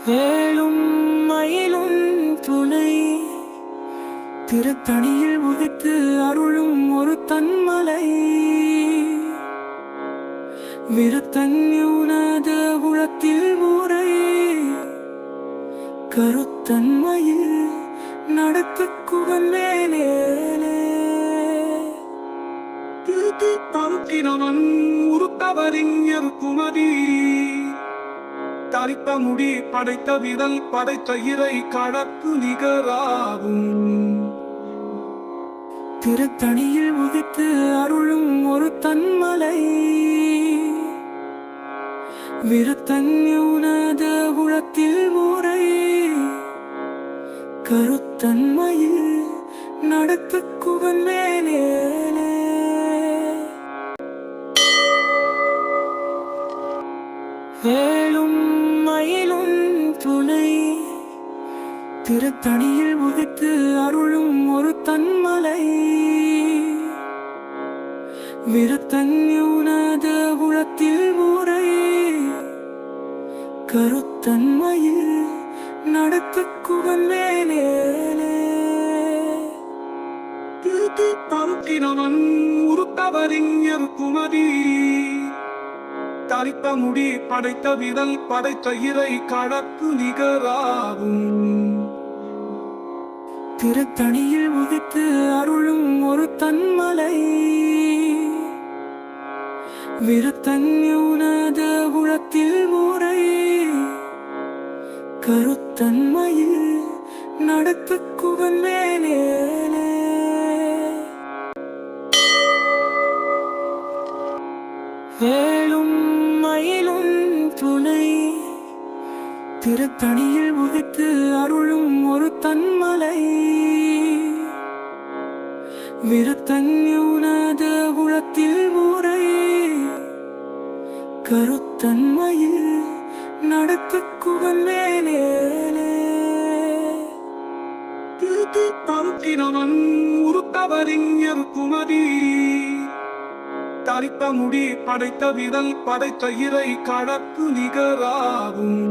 வேலும் மயிலும் துணை திருத்தணியில் உதித்து அருளும் ஒரு தன்மலை விருத்தன்யுனத உளத்தில் முறை கருத்தன்மையில் நடத்து குவன் மேலே திருத்தி தருக்கினவன் உருத்தவரிஞர் குமரி தரித்த முடி படைத்த விரல் படைத்த இறை கடற்கு நிகராகும். திருத்தணியில் உதித்து அருளும் ஒரு தன்மலை விருத்தன்யுனத உளத்தில் முறை கருத்தன்மையில் நடத்து குவன் மேலே வேலும் மயிலும் துணை திருத்தணியில் உதித்து அருளும் ஒரு தன்மலை விருத்தன்யுனத உளத்தில் முறை கருத்தன்மையில் நடத்து குவன் மேலே திருத்தி தருக்கினவன் உருத்தவரிஞர் குமரி தரித்த முடி படைத்த விரல் படைத்த இறை கடற்கு நிகராகும். திருத்தணியில் உதித்து அருளும் ஒரு தன்மலை விருத்தன்யுனத உளத்தில் முறை கருத்தன்மையில் நடத்து குவன் மேலே வேலும் மயிலும் துணை திருத்தணியில் உதித்து அருளும் ஒரு தன்மலை விருத்தன்யுனத உளத்தில் முறை கருத்தன்மையில் நடத்து குவன் மேலே திருத்தி தருக்கினவன் உருத்தவரிஞர் குமரி தரித்த முடி படைத்த விரல் படைத்த இறை கடற்கு நிகராகும்.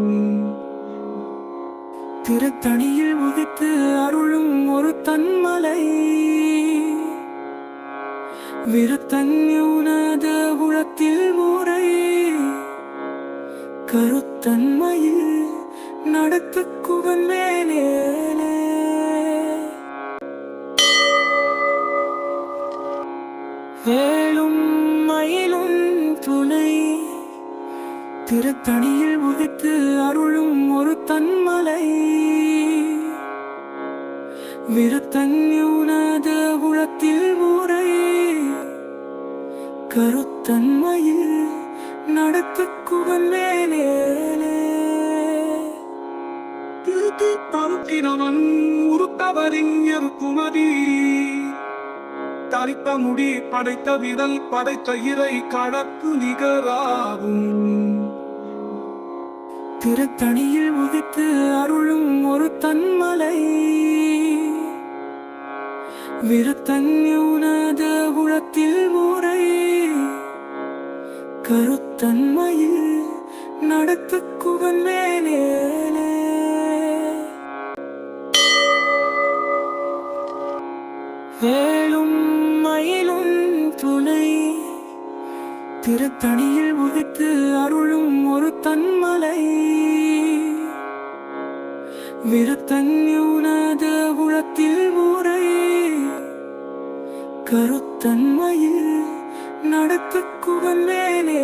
திருத்தணியில் உதித்து அருளும் ஒரு தன்மலை விருத்தன்யுனத உளத்தில் முறை கருத்தன்மையில் நடத்து குவன் மேலே வேலும் மயிலும் துணை திருத்தணியில் உதித்து அருளும் ஒரு தன்மலை விருத்தன்யுனத உளத்தில் முறை கருத்தன்மையில் நடத்து குவன் மேலே திருத்தி தருக்கினவன் உருத்தவரிஞர் குமரி தரித்த முடி படைத்த விரல் படைத்த இறை கடற்கு நிகராகும். திருத்தணியில் உதித்து அருளும் ஒரு தன்மலை விருத்தன்யுனத உளத்தில் முறை கருத்தன்மையில் நடத்துக்குவன் மேலே வேலும் மயிலும் துணை திருத்தணியில் உதித்து அருளும் ஒரு தன்மலை விருத்தன்யுனத உளத்தில் முறை கருத்தன்மையில் நடத்துக்குவன் மேலே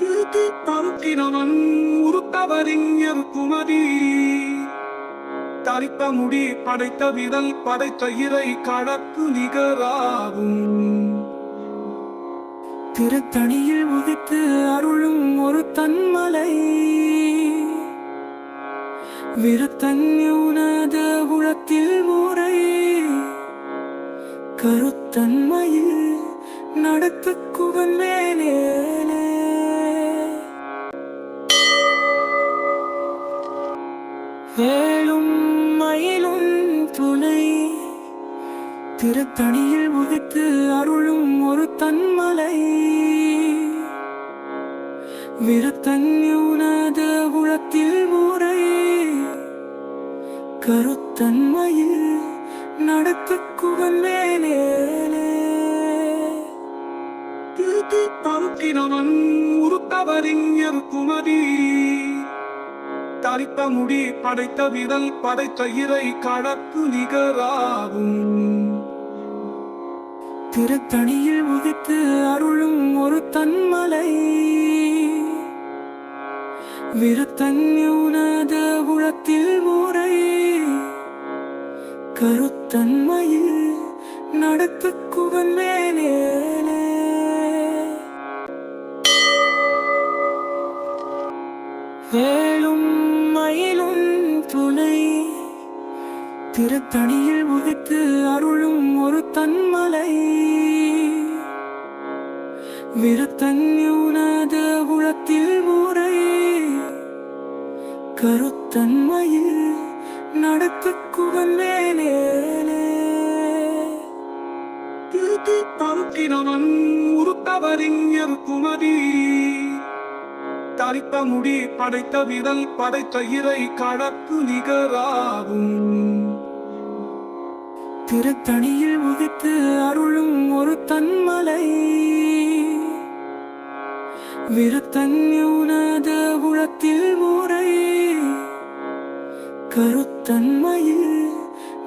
திருத்தி தருக்கினவன் உருத்தவரிஞர் குமரி தரித்த முடி படைத்த விரல் படைத்த இறை கடற்கு நிகராகும் திருத்தணியில் உதித்து அருளும் ஒரு தன்மலை விருத்தன்யுனத உளத்தில் முறை கருத்தன்மையில் நடத்துக்குவன் மேலே வேலும் மயிலும் துணை திருத்தணியில் உதித்து அருளும் ஒரு தன்மலை விருத்தன்யுனத உளத்தில் முறை கருத்தன்மையில் நடத்துக்குவன் மேலே திருத்தி தருக்கினவன் உருத்தவரிஞர் குமரி தரித்த முடி படைத்த விரல் படைத்த இறை கடற்கு நிகராகும் திருத்தணியில் உதித்து அருளும் ஒரு தன்மலை விருத்தன்யுனத உளத்தில் முறை கருத்தன்மையில் நடத்துக்குவன் மேலே வேலும் மயிலும் துணை திருத்தணியில் உதித்து அருளும் ஒரு தன்மலை விருத்தன்யுனத உளத்தில் முறை கருத்தன்மையில் நடத்துக்குவன் மேலே திருத்தி தருக்கினவன் உருத்தவரிஞர் குமரி தரித்த முடி படைத்த விரல் படைத்த இறை கடற்கு நிகராகும் திருத்தணியில் உதித்து அருளும் ஒரு தன்மலை விருத்தன்யுனத உளத்தில் முறை கருத்தன்மையில்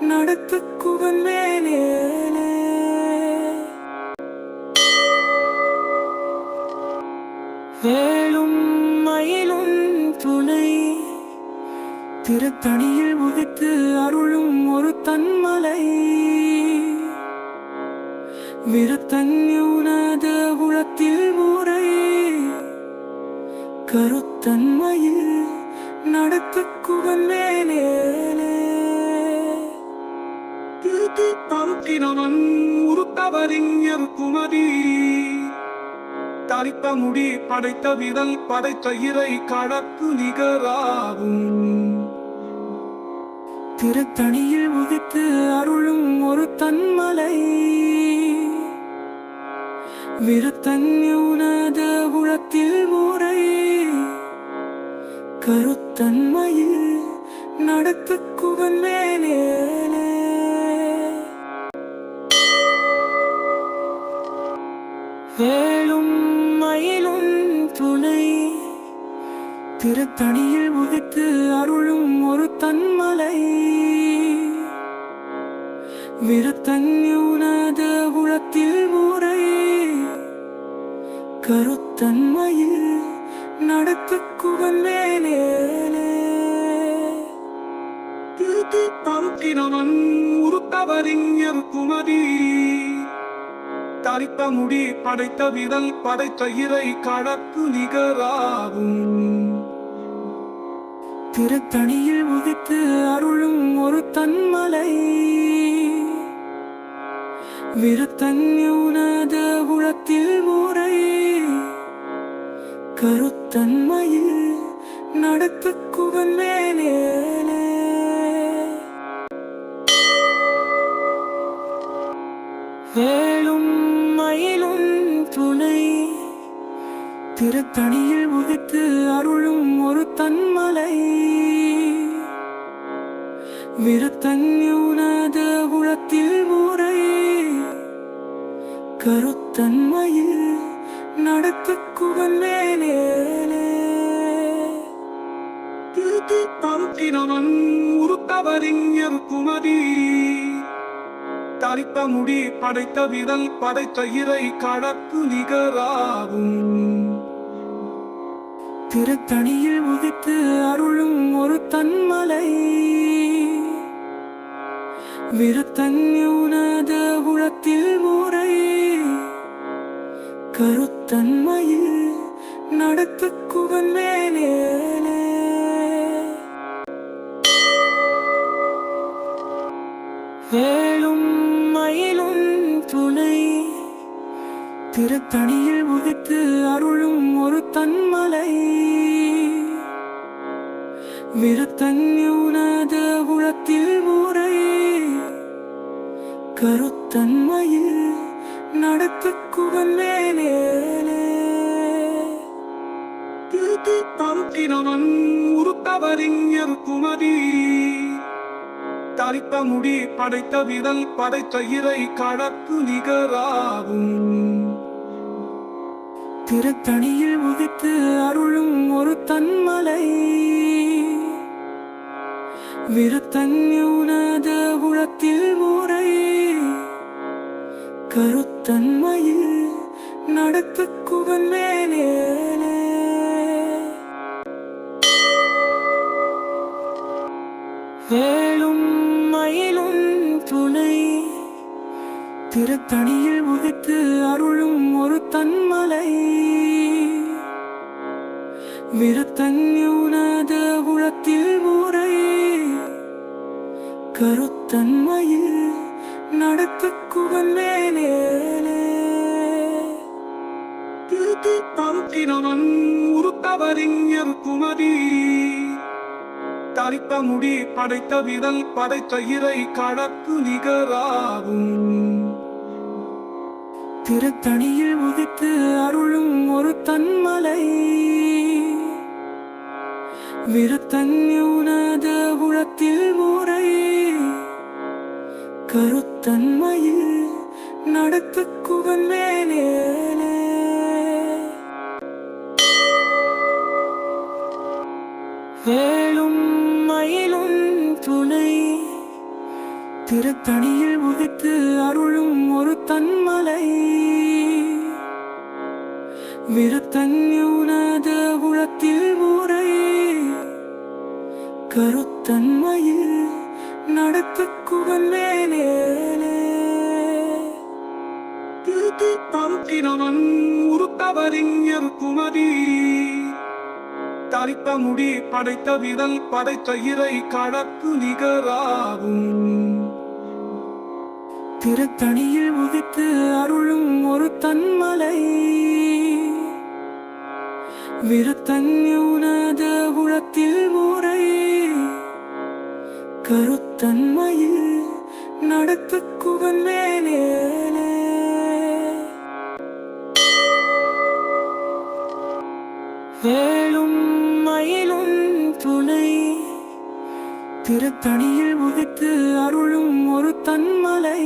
நடத்துக்குவன் மேலே வேலும் மயிலும் துணை திருத்தணியில் உதித்து அருளும் ஒரு தன்மலை விருத்தன்யுனத உளத்தில் முறை கருத்தன்மையில் நடத்துக்குவன் மேலே திருத்தி தருக்கினவன் உருத்தவரிஞர் குமரி தரித்த முடி படைத்த விரல் படைத்த இறை கடற்கு நிகராகும் திருத்தணியில் உதித்து அருளும் ஒரு தன்மலை விருத்தன்யுனத உளத்தில் முறை கருத்தன்மையில் நடத்துக்குவன் மேலே வேலும் மயிலும் துணை திருத்தணியில் உதித்து அருளும் ஒரு தன்மலை விருத்தன்யுனத உளத்தில் முறை கருத்தன்மையில் நடத்துக்குவன் மேலே திருத்தி தருக்கினவன் உருத்தவரிஞர் குமரி தரித்த முடி படைத்த விரல் படைத்த இறை கடற்கு நிகராகும் திருத்தணியில் உதித்து அருளும் ஒரு தன்மலை விருத்தன்யுனத உளத்தில் முறை கருத்தன்மையில் நடத்துக்குவன் மேலே திருத்தணியில் உதித்து அருளும் ஒரு தன்மலை விருத்தன்யுனத உளத்தில் ஊரை கருத்தன்மையில் நடத்து குவந்தேனே தருத்தினவன் உருத்தவரிஞர் குமதி தரித்த முடி படைத்த விரல் படைத்த இறை கடற்கு நிகராகும் திருத்தணியில் உதித்து அருளும் ஒரு தன்மலை விருத்தன்யுனத உளத்தில் ஊரை கருத்தன்மையில் நடத்து குவந்தேனே வேலும் மயிலும் துணை திருத்தணியில் உதித்து அருளும் ஒரு தன்மலை விருத்தன்யுனத உளத்தில் ஊரை கருத்தன்மையில் நடத்து குவந்தேனே தருத்தினவன் உருத்தவரிஞர் குமதி தரித்த முடி படைத்த விரல் படைத்த இறை கடற்கு நிகராகும் திருத்தணியில் உதித்து அருளும் ஒரு தன்மலை விருத்தன்யுனத உளத்தில் ஊரை கருத்தன்மையில் நடத்து குவந்தேனே வேலும் மயிலும் துணை திருத்தணியில் உதித்து அருளும் ஒரு தன்மலை விருத்தன்யுனத உளத்தில் ஊரை கருத்தன்மையில் நடத்து குவந்தேனே தருத்தினவன் உருத்தவரிஞர் குமதி தரித்த முடி படைத்த விரல் படைத்த இறை கடற்கு நிகராகும் திருத்தணியில் உதித்து அருளும் ஒரு தன்மலை விருத்தன்யுனத உளத்தில் ஊரை கருத்தன்மையில் நடத்து குவந்தேனே வேலும் மயிலும் துணை திருத்தணியில் உதித்து அருளும் ஒரு தன்மலை விருத்தன்யுனத உளத்தில் ஊரை கருத்தன்மையில் நடத்து குவந்தேனே தருத்தினவன் உருத்தவரிஞர் குமதி தரித்த முடி படைத்த விரல் படைத்த இறை கடற்கு நிகராகும் திருத்தணியில் உதித்து அருளும் ஒரு தன்மலை விருத்தன்யுனத உளத்தில் ஊரை கருத்தன்மையில் நடத்து குவந்தேனே வேலும் மயிலும் துணை திருத்தணியில் உதித்து அருளும் ஒரு தன்மலை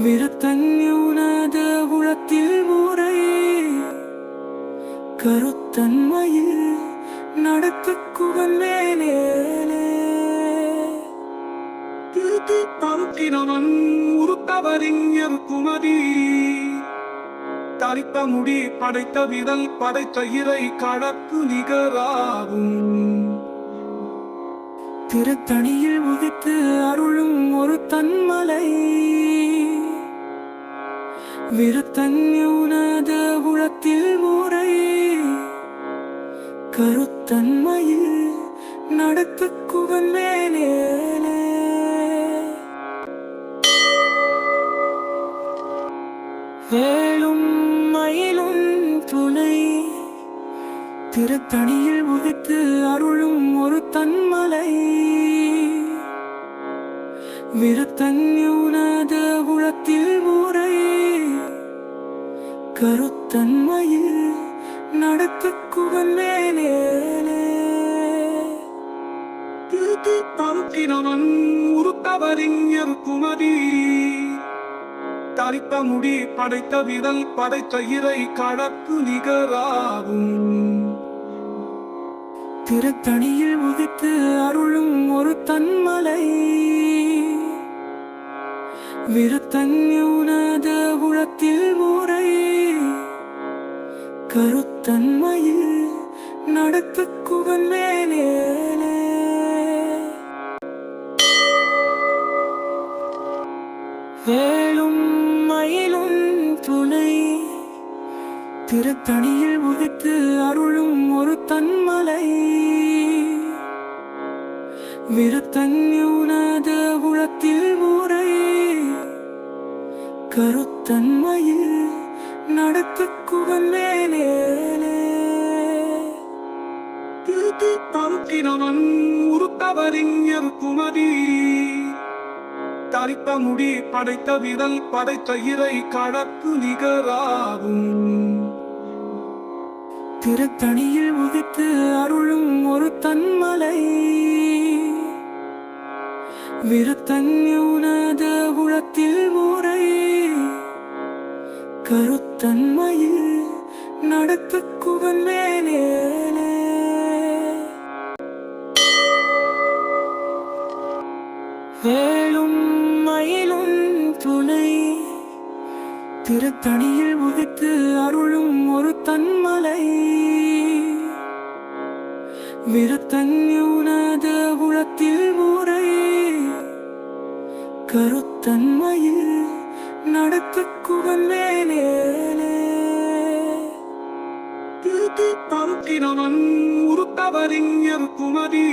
விருத்தன்யுனத உளத்தில் ஊரை கருத்தன்மையில் நடத்து குவந்தேனே தருத்தினவன் உருத்தவரிஞர் குமதி தரித்த முடி படைத்த விரல் படைத்த இறை கடற்கு நிகராகும் திருத்தணியில் உதித்து அருளும் ஒரு தன்மலை விருத்தன்யுனத உளத்தில் ஊரை கருத்தன்மையில் நடத்து குவந்தேனே வேலும் மயிலும் துணை திருத்தணியில் உதித்து அருளும் ஒரு தன்மலை விருத்தன்யுனத உளத்தில் ஊரை கருத்த கருத்தன்மையில் நடத்துக்குவன் மேலே திருத்தி பருத்தினவன் உருத்தவரிஞர் குமரி தரித்த முடி படைத்த விரல் படைத்த இறை கடற்கு நிகராகும் திருத்தணியில் உதித்து அருளும் ஒரு தன்மலை விருத்தன்யுனத உளத்தில் முறை கருத்தன்மையில் நடத்துக்குவன் மேலே வேலும் மயிலும் துணை திருத்தணியில் உதித்து அருளும் ஒரு தன்மலை விருத்தன்யுனத உளத்தில் முறை கருத்தன்மையில் நடத்துக்குவன் மேலே திருத்தி பருத்தினவன் உருத்தவரிஞர் குமரி தரித்த முடி படைத்த விரல் படைத்த இறை கடற்கு நிகராகும் திருத்தணியில் உதித்து அருளும் ஒரு தன்மலை விருத்தன்யுனத உளத்தில் முறை கருத்தன்மையில் நடத்துக்குவன் மேலே வேலும் மயிலும் துணை திருத்தணியில் உதித்து அருளும் ஒரு தன்மலை விருத்தன்யுனத உளத்தில் முறை கருத்தன்மையில் நடத்துக்குவன் மேலே திருத்தி பருத்தினவன் உருத்தவரிஞர் குமரி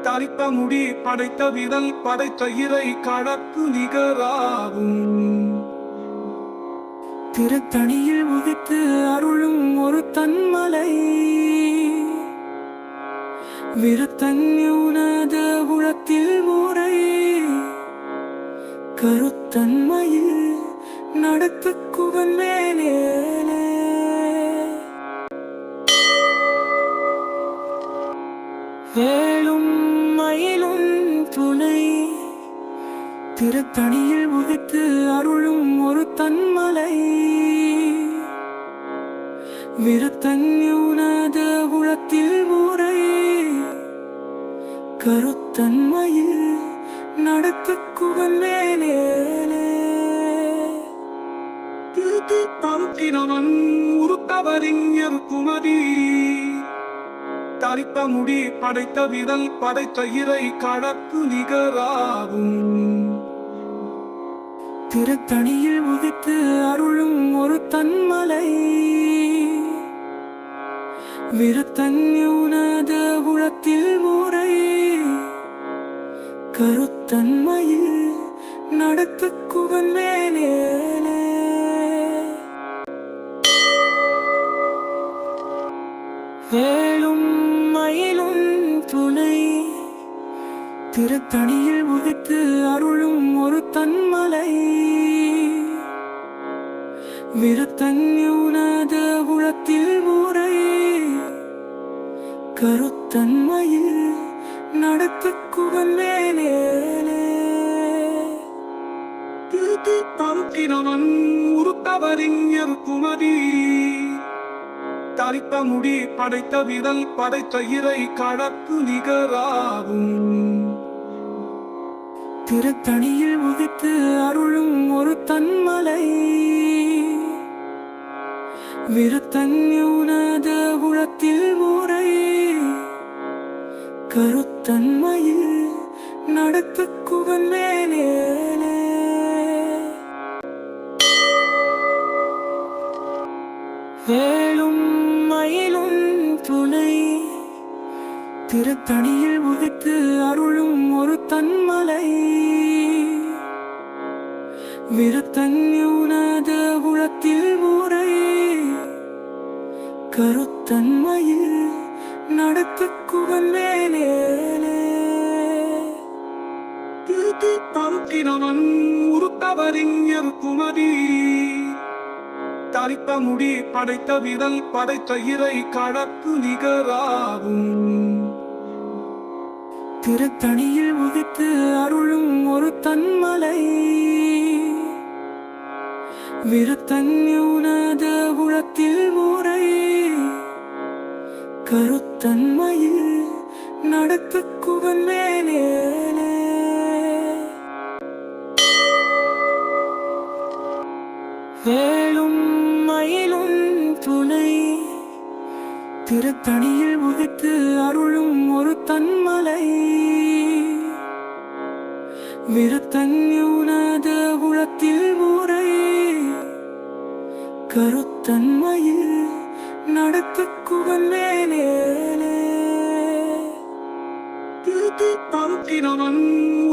தரித்த முடி படைத்த விரல் படைத்த இறை கடற்கு நிகராகும் திருத்தணியில் உதித்து அருளும் ஒரு தன்மலை விருத்தன்யுனத உளத்தில் முறை கருத்தன்மையில் நடத்துக்குவன் மேலே வேலும் மயிலும் துணை திருத்தணியில் உதித்து அருளும் ஒரு தன்மலை விருத்தன்யுனத உளத்தில் முறை கருத்தன்மையில் நடத்துக்குவன் மேலே திருத்தி பருத்தினவன் உருத்தவரிஞர் குமரி தரித்த முடி படைத்த விரல் படைத்த இறை கடற்கு நிகராகும் திருத்தணியில் உதித்து அருளும் ஒரு தன்மலை விருத்தன்யுனத உளத்தில் முறை கருத்தன்மையில் நடத்துக்குவன் மேலே வேலும் மயிலும் துணை திருத்தணியில் உதித்து அருளும் ஒரு தன்மலை விருத்தன்யுனத உளத்தில் முறை கருத்தன்மையில் நடத்துக்குவன் மேலே திருத்தி பருத்தினவன் உருத்தவரிஞர் குமரி தரித்த முடி படைத்த விரல் படைத்த இறை கடற்கு நிகராகும் திருத்தணியில் உதித்து அருளும் ஒரு தன்மலை விருத்தன்யுனத உளத்தில் முறை கருத்தன்மையில் நடத்துக்குவன் மேலே வேலும் மயிலும் துணை திருத்தணியில் உதித்து அருளும் ஒரு தன்மலை விருத்தன்யுனத உளத்தில் முறை கருத்தன்மையில் நடத்துக்குவன் மேலே திருத்தி பருத்தினவன் உருத்தவரிஞர் குமரி தரித்த முடி படைத்த விரல் படைத்த இறை கடற்கு நிகராகும். திருத்தணியில் உதித்து அருளும் ஒரு தன்மலை விருத்தன்யுனத உளத்தில் ஊரை கருத்தன்மையில் நடத்து குவன் மேலே வேலும் மயிலும் துணை திருத்தணியில் உதித்து அருளும் ஒரு தன்மலை விருத்தன்யுனத உளத்தில் ஊரை கருத்தன்மையில் நடத்து குவன் மேலே திருத்தி பருத்தினவன்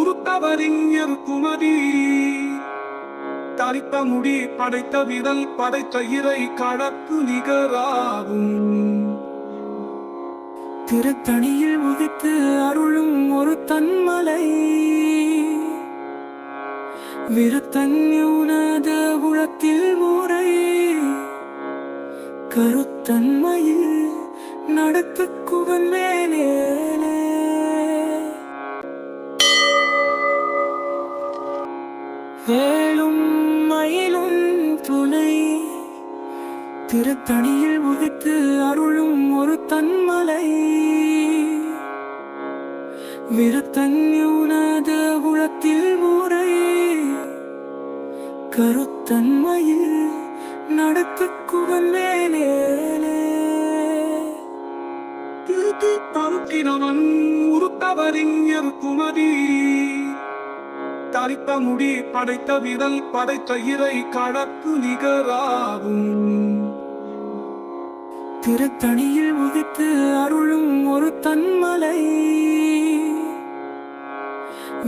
உருத்தவரிஞர் குமரி தரித்த முடி படைத்த விரல் படைத்த இறை கடற்கு நிகராகும். திருத்தணியில் உதித்து அருளும் ஒரு தன்மலை விருத்தன்யுனத உளத்தில் ஊரை கருத்தன்மையில் நடத்து குவன் மேலே வேலும் மயிலும் துணை திருத்தணியில் உதித்து அருளும் ஒரு தன்மலை விருத்தன்யுனத உளத்தில் ஊரை கருத்தன்மையில் நடத்து குவன் மேலே திருத்தி பருத்தினவன் உருத்தவரிஞர் குமரி தரித்த முடி படைத்த விரல் படைத்த இறை கடற்கு நிகராகும். திருத்தணியில் உதித்து அருளும் ஒரு தன்மலை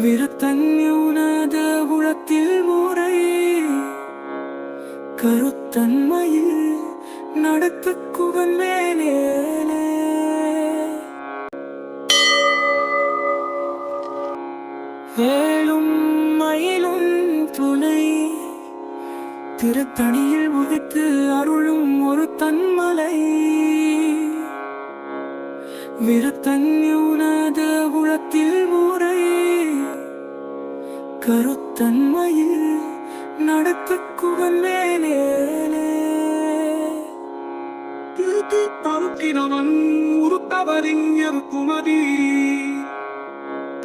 விருத்தன்யுனத உளத்தில் ஊரை கருத்தன்மையில் நடத்து குவன் மேலே வேலும் மயிலும் துணை திருத்தணியில் உதித்து அருளும் ஒரு தன்மலை விருத்தன்யுனத உளத்தில் ஊரை கருத்தன்மையில் நடத்து குவன் மேலே திருத்தி பருத்தினவன் உருத்தவரிஞர் குமரி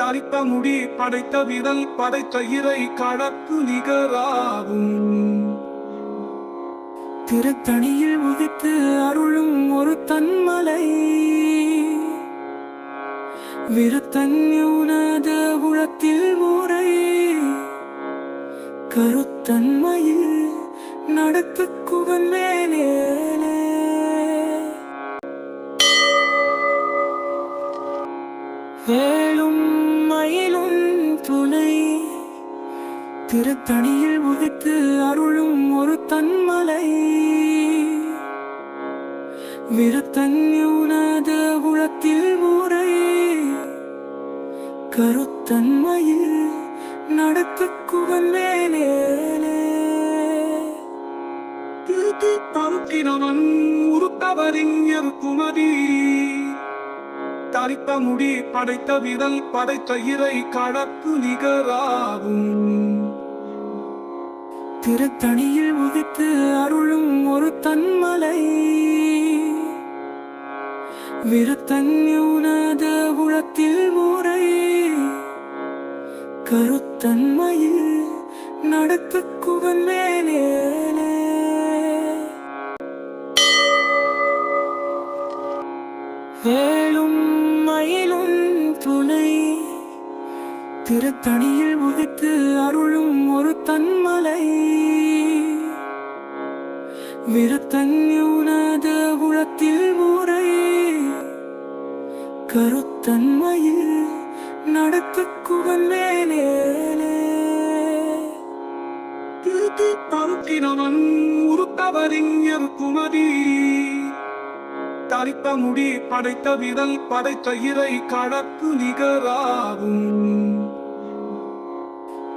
தரித்த முடி படைத்த விரல் படைத்த இறை கடற்கு நிகராகும். திருத்தணியில் உதித்து அருளும் ஒரு தன்மலை விருத்தன்யுனத உளத்தில் ஊரை கருத்தன்மையில் நடத்து குவன் மேலே வேலும் மயிலும் துணை திருத்தணியில் உதித்து அருளும் ஒரு தன்மலை விருத்தன்யுனத உளத்தில் ஊரை கருத்தன்மையில் நடத்து குவன் மேலே திருத்தி பருத்தினவன் உருத்தவரிஞர் குமரி தரித்த முடி படைத்த விரல் படைத்த இறை கடற்கு நிகராகும். திருத்தணியில் உதித்து அருளும் ஒரு தன்மலை விருத்தன்யுனத உளத்தில் ஊரை கருத்தன்மையில் நடத்து குவன் மேலே வேலும் மயிலும் துணை திருத்தணியில் உதித்து அருளும் ஒரு தன்மலை விருத்தன்யுனத உளத்தில் ஊரை கருத்தன்மையில் நடத்து குவன் மேலே திருத்தி பருத்தினவன் உருத்தவரிஞர் குமரி தரித்த முடி படைத்த விரல் படைத்த இறை கடற்கு நிகராகும்.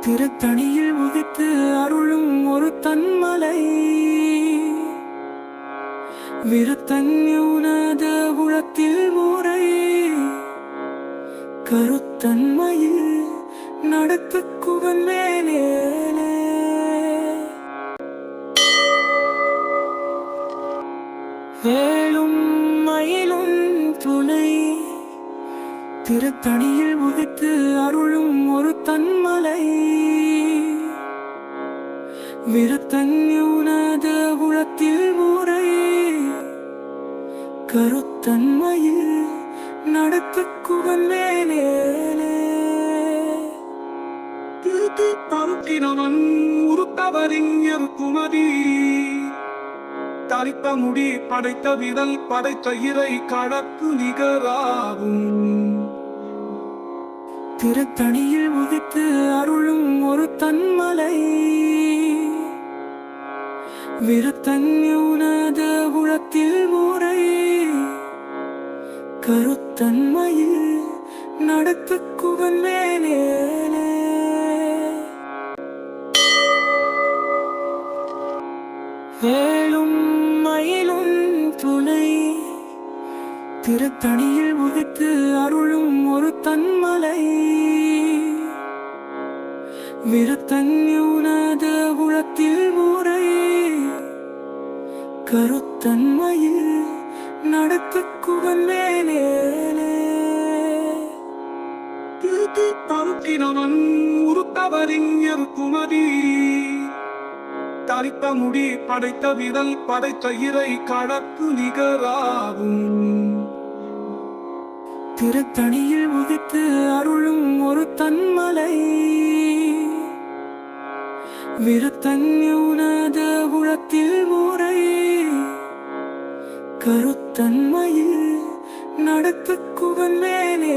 திருத்தணியில் உதித்து அருளும் ஒரு தன்மலை விருத்தன்யுனத உளத்தில் முறை கருத்தன்மையில் நடத்துக்குவன் மேலே வேளும் மயிலும் துணை திருத்தணியில் உதித்து அருளும் ஒரு தன்மலை விருத்தன்யுனத உளத்தில் முறை கருத்தன்மையில் நடத்துக்குவன் மேலே திருத்தி பருத்தினவன் உருத்தவரிஞர் குமரி தரித்த முடி படைத்த விரல் படைத்த இறை கடற்கு நிகராகும் திருத்தணியில் உதித்து அருளும் ஒரு தன்மலை விருத்தன்யுனத உளத்தில் முறை கருத்தன்மையில் நடத்துக்குவன் மேலே வேளும் மயிலும் துணை திருத்தணியில் உதித்து அருளும் ஒரு தன்மலை விருத்தன்யுனத உளத்தில் முறை கருத்தன்மையில் நடத்துக்குவன் மேலே திருத்தி பருத்தினவன் உருத்தவரிஞர் குமரி தரித்த முடி படைத்த விரல் படைத்த இறை கடற்கு நிகராகும் திருத்தணியில் உதித்து அருளும் ஒரு தன்மலை விருத்தன்யுனத உளத்தில் முறை கருத்தன்மையில் நடத்துக்குவன் மேலே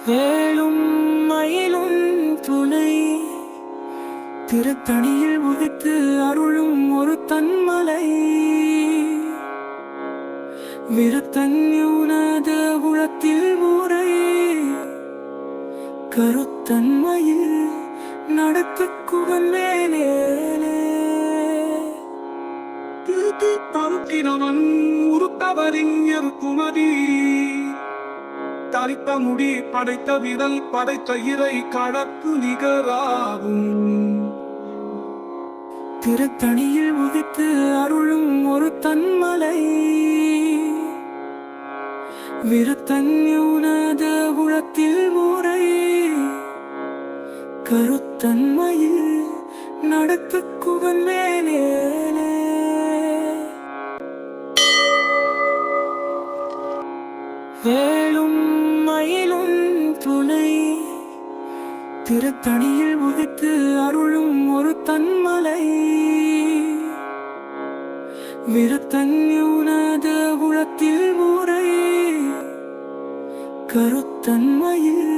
வேளும் மயிலும் துணை திருத்தணியில் உதித்து அருளும் ஒரு தன்மலை விருத்தன்யுனத உளத்தில் முறை கருத்தன்மையில் நடத்துக்குவன் மேலே திருத்தி பருத்தினவன் உருத்தவரிஞர் குமரி தரித்த முடி படைத்த விரல் படைத்த இறை கடற்கு நிகராகும் திருத்தணியில் உதித்து அருளும் ஒரு தன்மலை விருத்தன்யுனத உளத்தில் முறை கருத்தன்மையில் நடத்துக்குவன் மேலே வேளும் மயிலும் துணை திருத்தணியில் உதித்து அருளும் ஒரு தன்மலை விருத்தன்யுனத உளத்தில் முறை கருத்தன்மையில்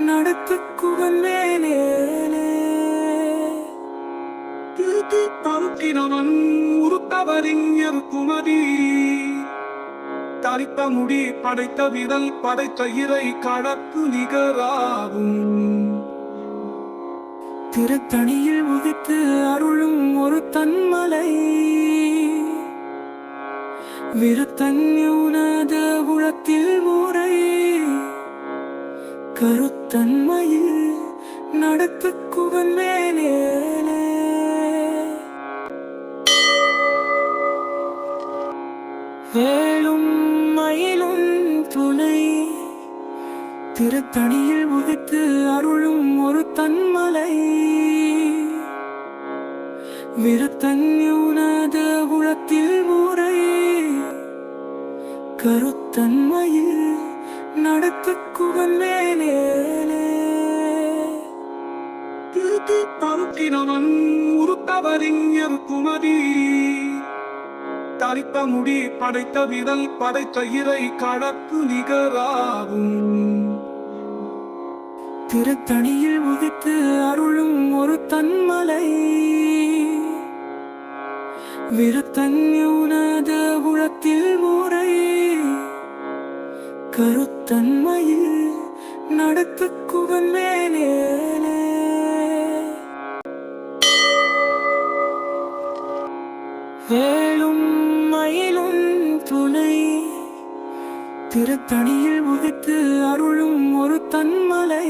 நடத்துக்குவன் மேலே திருத்தி பருத்தினவன் உருத்தவரிஞர் குமரி தரித்த முடி படைத்த விரல் படைத்த இறை கடற்கு நிகராகும் திருத்தணியில் உதித்து அருளும் ஒரு தன்மலை விருத்தன்யுனத உளத்தில் முறை கருத்தன்மையில் நடத்துக்குவன் மேலே வேளும் மயிலும் துணை திருத்தணியில் உதித்து அருளும் ஒரு தன்மலை விருத்தன்யுனத உளத்தில் முறை கருத்தன்மையில் நடத்துக்குவன் மேலே திருத்தி பருத்தினவன் உருத்தவரிஞர் குமரி தரித்த முடி படைத்த விரல் படைத்த இறை கடற்கு நிகராகும் திருத்தணியில் உதித்து அருளும் ஒரு தன்மலை விருத்தன்யுனத உளத்தில் முறை கருத்தன்மையில் நடத்துக்குவன் மேலே திருத்தணியில் உதித்து அருளும் ஒரு தன்மலை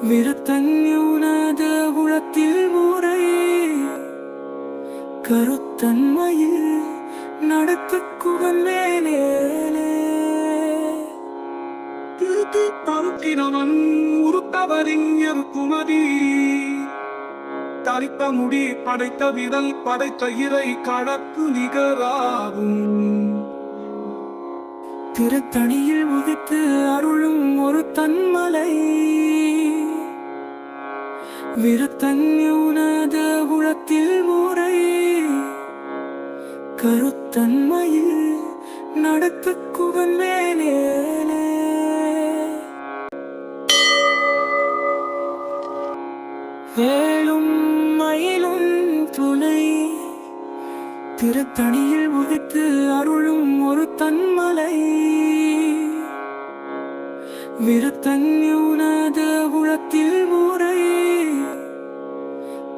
விருத்தன்யுனத உளத்தில் ஊரை கருத்தன்மையில் நடத்து குவன்வேலே திருத்தி பருத்தினவன் உருத்தவரிஞர் குமரி தரித்த முடி படைத்த விரல் படைத்த இறை கடப்பு நிகராகும் திருத்தணியில் உதித்து அருளும் ஒரு தன்மலை விருத்தன்யுனத உளத்தில் ஊரை கருத்தன்மையில் நடத்து குவன்வேலே வேலும் மயிலும் துணை திருத்தணியில் உதித்து அருளும் ஒரு தன்மலை விருத்தன்யுனத உளத்தில் ஊரை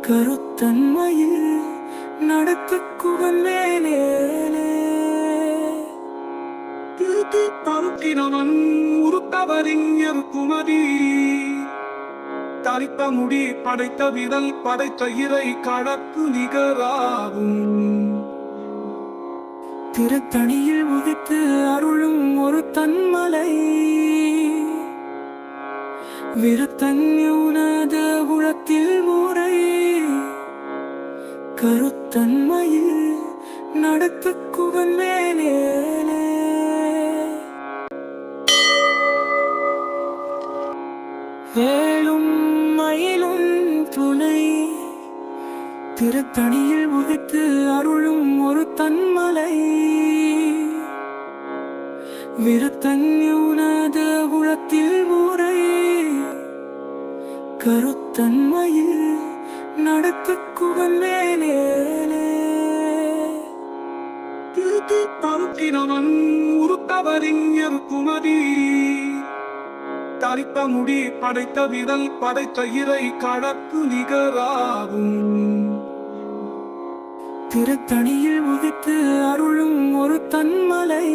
கருத்தன்மையில் நடத்து குவன்வேலே திருத்தி பருத்தினவன் உருத்தவரிஞர் குமரி தரித்த முடி படைத்த விரல் படைத்த இறை கடப்பு நிகராகும் திருத்தணியில் உதித்து அருளும் ஒரு தன்மலை விருத்தன்யுனத உளத்தில் ஊரை கருத்தன்மையில் நடத்து குவன்வேலே வேலும் மயிலும் துணை திருத்தணியில் உதித்து அருளும் ஒரு தன்மலை விருத்தன்யுனத உளத்தில் ஊரை கருத்தன்மையில் நடத்து குவன்வேலே திருத்தி பருத்தினவன் உருத்தவரிஞர் குமரி தரித்த முடி படைத்த விரல் படைத்த இறை கடப்பு நிகராகும் திருத்தணியில் உதித்து அருளும் ஒரு தன்மலை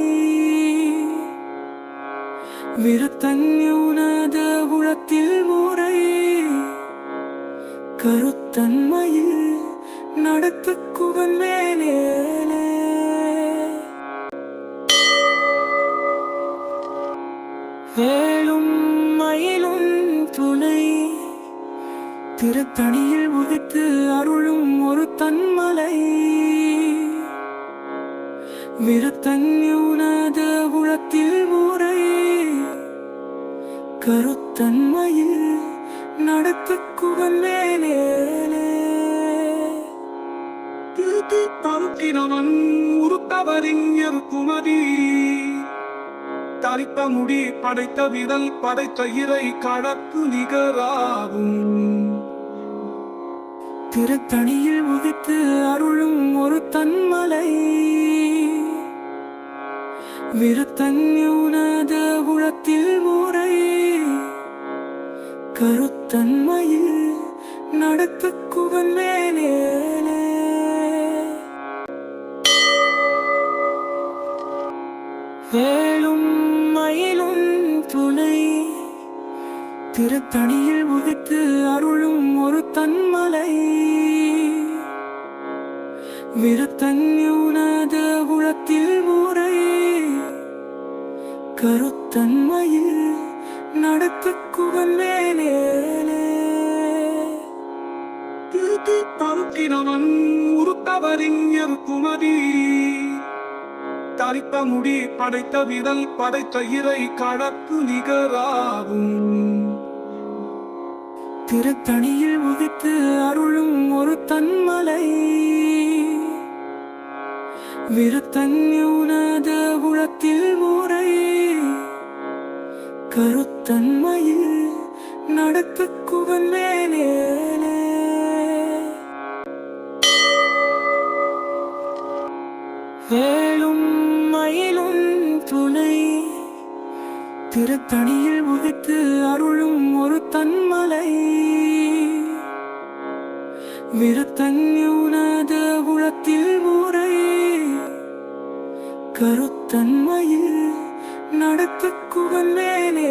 விருத்தன்யுனத உளத்தில் ஊரை கருத்தன்மையில் நடத்து குவன்வேலே வேலும் மயிலும் துணை திருத்தணியில் உதித்து அருளும் ஒரு தன்மலை விருத்தன்யுனத உளத்தில் ஊரை கருத்தன்மையில் நடத்து குவன்வேலே திருத்தி பருத்தினவன் உருத்தவரிஞர் குமரி தரித்த முடி படைத்த விரல் படைத்த இறை கடப்பு நிகராகும் திருத்தணியில் உதித்து அருளும் ஒரு தன்மலை விருத்தன்யுனத உளத்தில் ஊரை கருத்தன்மையில் நடத்து குவன்வேலே வேலும் மயிலும் துணை திருத்தணியில் உதித்து அருளும் ஒரு தன்மலை விருத்தன்யுனத உளத்தில் ஊரை கருத்தன்மையில் நடத்து குவன்வேலே திருத்தி பருத்தினவன் உருத்தவரிஞர் குமரி தரித்த முடி படைத்த விரல் படைத்த இறை கடப்பு நிகராகும் திருத்தணியில் உதித்து அருளும் ஒரு தன்மலை விருத்தன்யுனத உளத்தில் ஊரை கருத்தன்மையில் நடத்து குவன்வேலே வேலும் மயிலும் துணை திருத்தணியில் உதித்து அருளும் ஒரு தன்மலை விருத்தன்யுனத உளத்தில் ஊரை கருத்த கருத்தன்மையில் நடத்துக்குவன் மேலே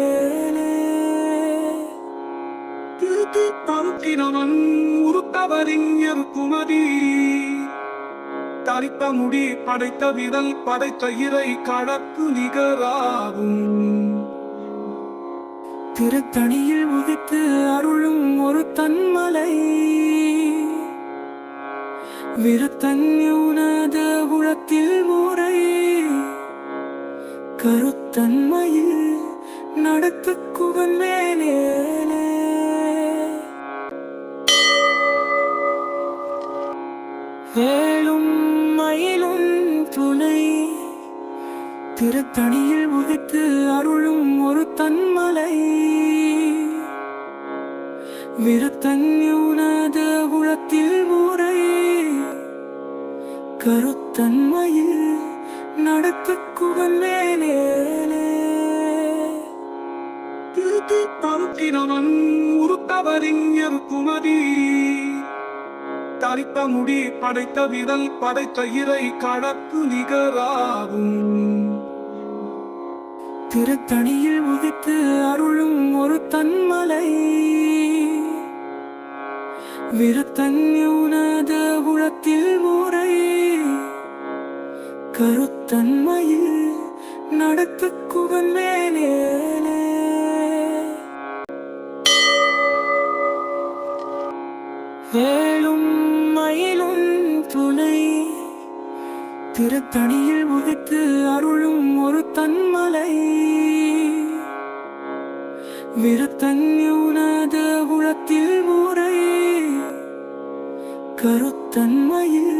திருத்தி பருத்தினவன் உருத்தவரிஞர் குமரி தரித்த முடி படைத்த விரல் படைத்த இறை கடற்கு நிகராகும் திருத்தணியில் உதித்து அருளும் ஒரு தன்மலை விருத்தன்யுனத உளத்தில் ஊரை கருத்தன்மையில் நடத்துக்குவன் மேலே வேலும் மயிலும் துணை திருத்தணியில் உதித்து அருளும் ஒரு தன்மலை விருத்தன்யுனத உளத்தில் ஊரை கருத்தன்மையில் நடத்துக்குவன் மேலே திருத்தி பருத்தினவன் உருத்தவரிஞர் குமரி தரித்த முடி படைத்த விரல் படைத்த இறை கடற்கு நிகராகும் திருத்தணியில் உதித்து அருளும் ஒரு தன்மலை விருத்தன்யுனத உளத்தில் ஊரை கருத்தன்மையில் நடத்துக்குவன் மேலே வேலும் மயிலும் துணை திருத்தணியில் உதித்து அருளும் ஒரு தன்மலை விருத்தன்யுனத உளத்தில் ஊரை கருத்தன்மையில்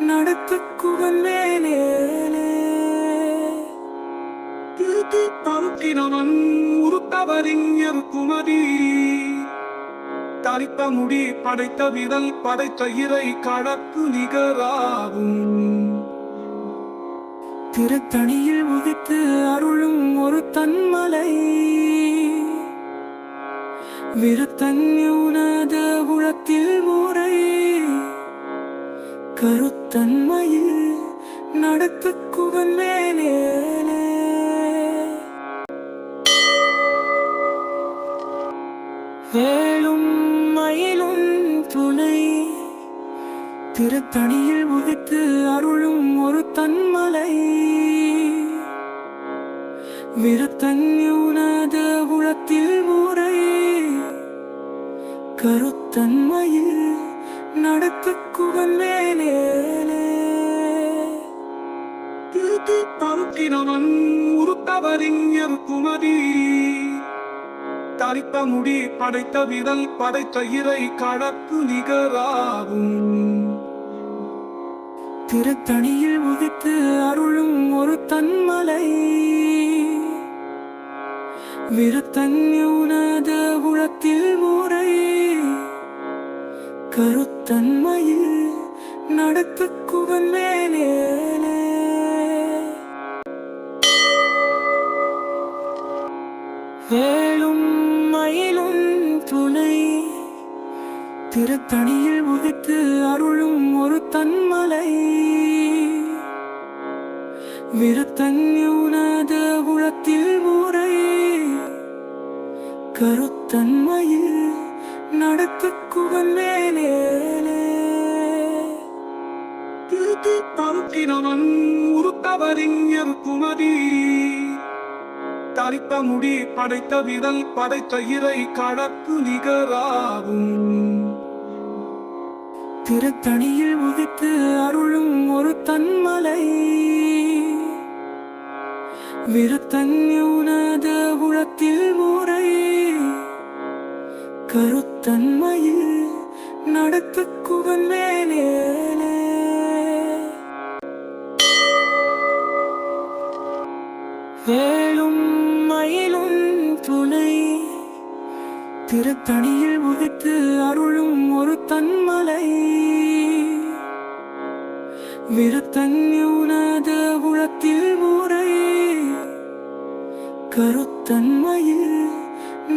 நடத்துக்குவன் மேலே திருத்தி பருத்தினவன் உருத்தவரிஞர் குமரி தரித்த முடி படைத்த விரல் படைத்த இறை கடற்கு நிகராகும் திருத்தணியில் உதித்து அருளும் ஒரு தன்மலை விருத்தன்யுனத உளத்தில் ஊரை கருத்தன்மையில் நடத்துக்குவன் மேலே வேலும் மயிலும் துணை திருத்தணியில் உதித்து அருளும் ஒரு தன்மலை விருத்தன்யுனத உளத்தில் ஊரை கருத்தன்மையில் நடத்துக்குவன் மேலே திருத்தி பருத்தினவன் உருத்தவரிஞர் குமரி தரித்த முடி படைத்த விரல் படைத்த இறை கடற்கு நிகராகும் திருத்தணியில் உதித்து அருளும் ஒரு தன்மலை விருத்தன்யுனத உளத்தில் ஊரை கருத்தன்மையில் நடத்துக்குவன் மேலே வேலும் மயிலும் துணை திருத்தணியில் உதித்து அருளும் ஒரு தன்மலை விருத்தன்யுனத உளத்தில் ஊரை கருத்தன்மையில் நடத்துக்குவன் மேலே திருத்தி பருத்தினவன் உருத்தவரிஞர் குமரி தரித்த முடி படைத்த விரல் படைத்த இறை கடற்கு நிகராகும் திருத்தணியில் உதித்து அருளும் ஒரு தன்மலை விருத்தன்யுனத உளத்தில் ஊரை கருத்தன்மையில் நடத்துக்குவன் மேலே வேலும் மயிலும் துணை திருத்தணியில் உதித்து அருளும் ஒரு தன்மலை விருத்தன்யுனத உளத்தில் ஊரை கருத்தன்மையில்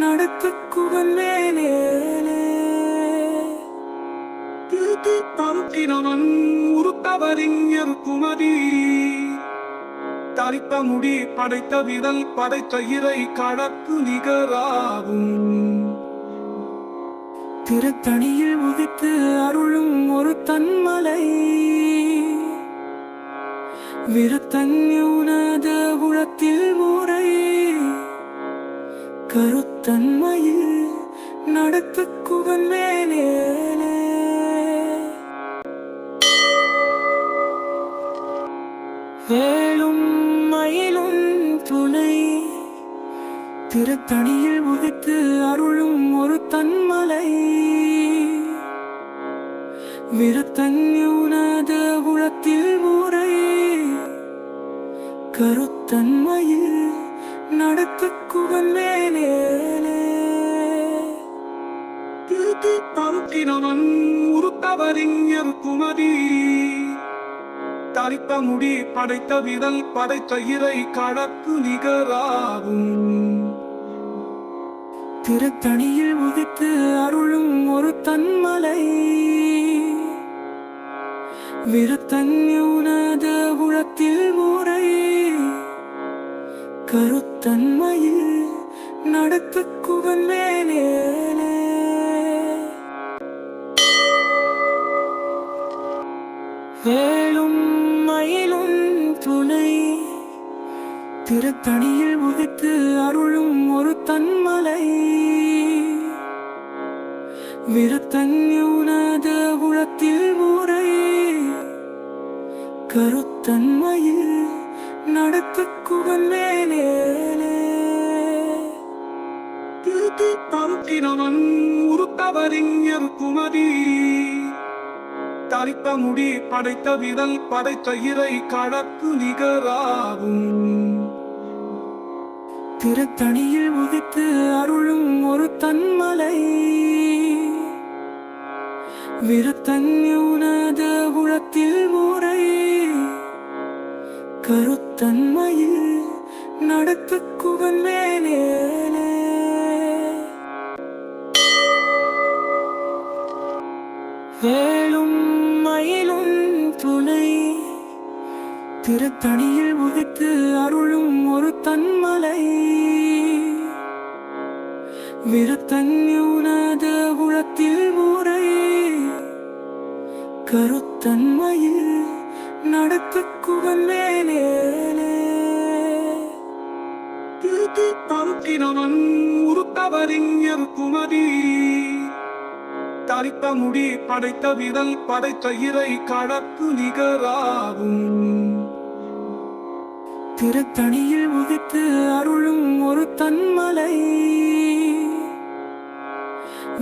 நடத்துக்குவன் மேலே திருத்தி பருத்தினவன் உருத்தவரிஞர் குமரி தரித்த முடி படைத்த விரல் படைத்த இறை கடற்கு நிகராகும். திருத்தணியில் உதித்து அருளும் ஒரு தன்மலை விருத்தன்யுனத உளத்தில் முறை கருத்தன்மையில் நடத்து குவன் மேலே வேலும் மயிலும் துணை திருத்தணியில் உதித்து அருளும் ஒரு தன்மலை விருத்தன்யுனத உளத்தில் முறை கருத்தன்மையில் நடத்து குவன் மேலே திருத்தி பருத்தினவன் உருத்தவரிஞர் குமதி தரித்த முடி படைத்த விரல் படைத்த இறை கடற்கு நிகராகும். திருத்தணியில் உதித்து அருளும் ஒரு தன்மலை விருத்தன்யுனத உளத்தில் முறை கருத்தன்மையில் நடத்து குவன் மேலே வேலும் மயிலும் துணை திருத்தணியில் உதித்து அருளும் ஒரு தன்மலை விருத்தன்யுனத உளத்தில் முறை கருத்தன்மையில் நடத்து குவன் மேலே திருத்தி பருத்தினவன் உருத்தவரிஞர் குமதி தரித்த முடி படைத்த விரல் படைத்த இறை கடற்கு நிகராகும். திருத்தணியில் உதித்து அருளும் ஒரு தன்மலை விருத்தன்யுனத உளத்தில் முறை கருத்தன்மையில் நடத்து குவன் மேலே வேலும் மயிலும் துணை திருத்தணியில் உதித்து அருளும் ஒரு தன்மலை விருத்தன்யுனத உளத்தில் முறை கருத்தன்மையில் நடத்து குவன் மேலே திருத்தி பருத்தினவன் உருத்தவரிஞர் குமதி தரித்த முடி படைத்த விரல் படைத்த இறை கடற்கு நிகராகும். திருத்தணியில் உதித்து அருளும் ஒரு தன்மலை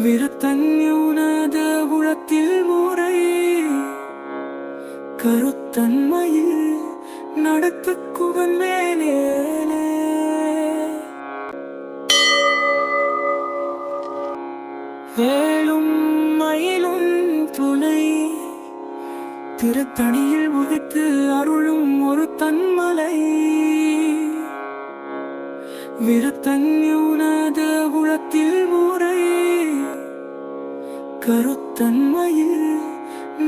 விருத்தன்யுனத உளத்தில் முறை கருத்தன்மையில் நடத்து குவன் மேலே வேலும் மயிலும் துணை திருத்தணியில் உதித்து அருளும் ஒரு தன்மலை விருத்தன்யுனத உளத்தில் முறை கருத்தன்மையில்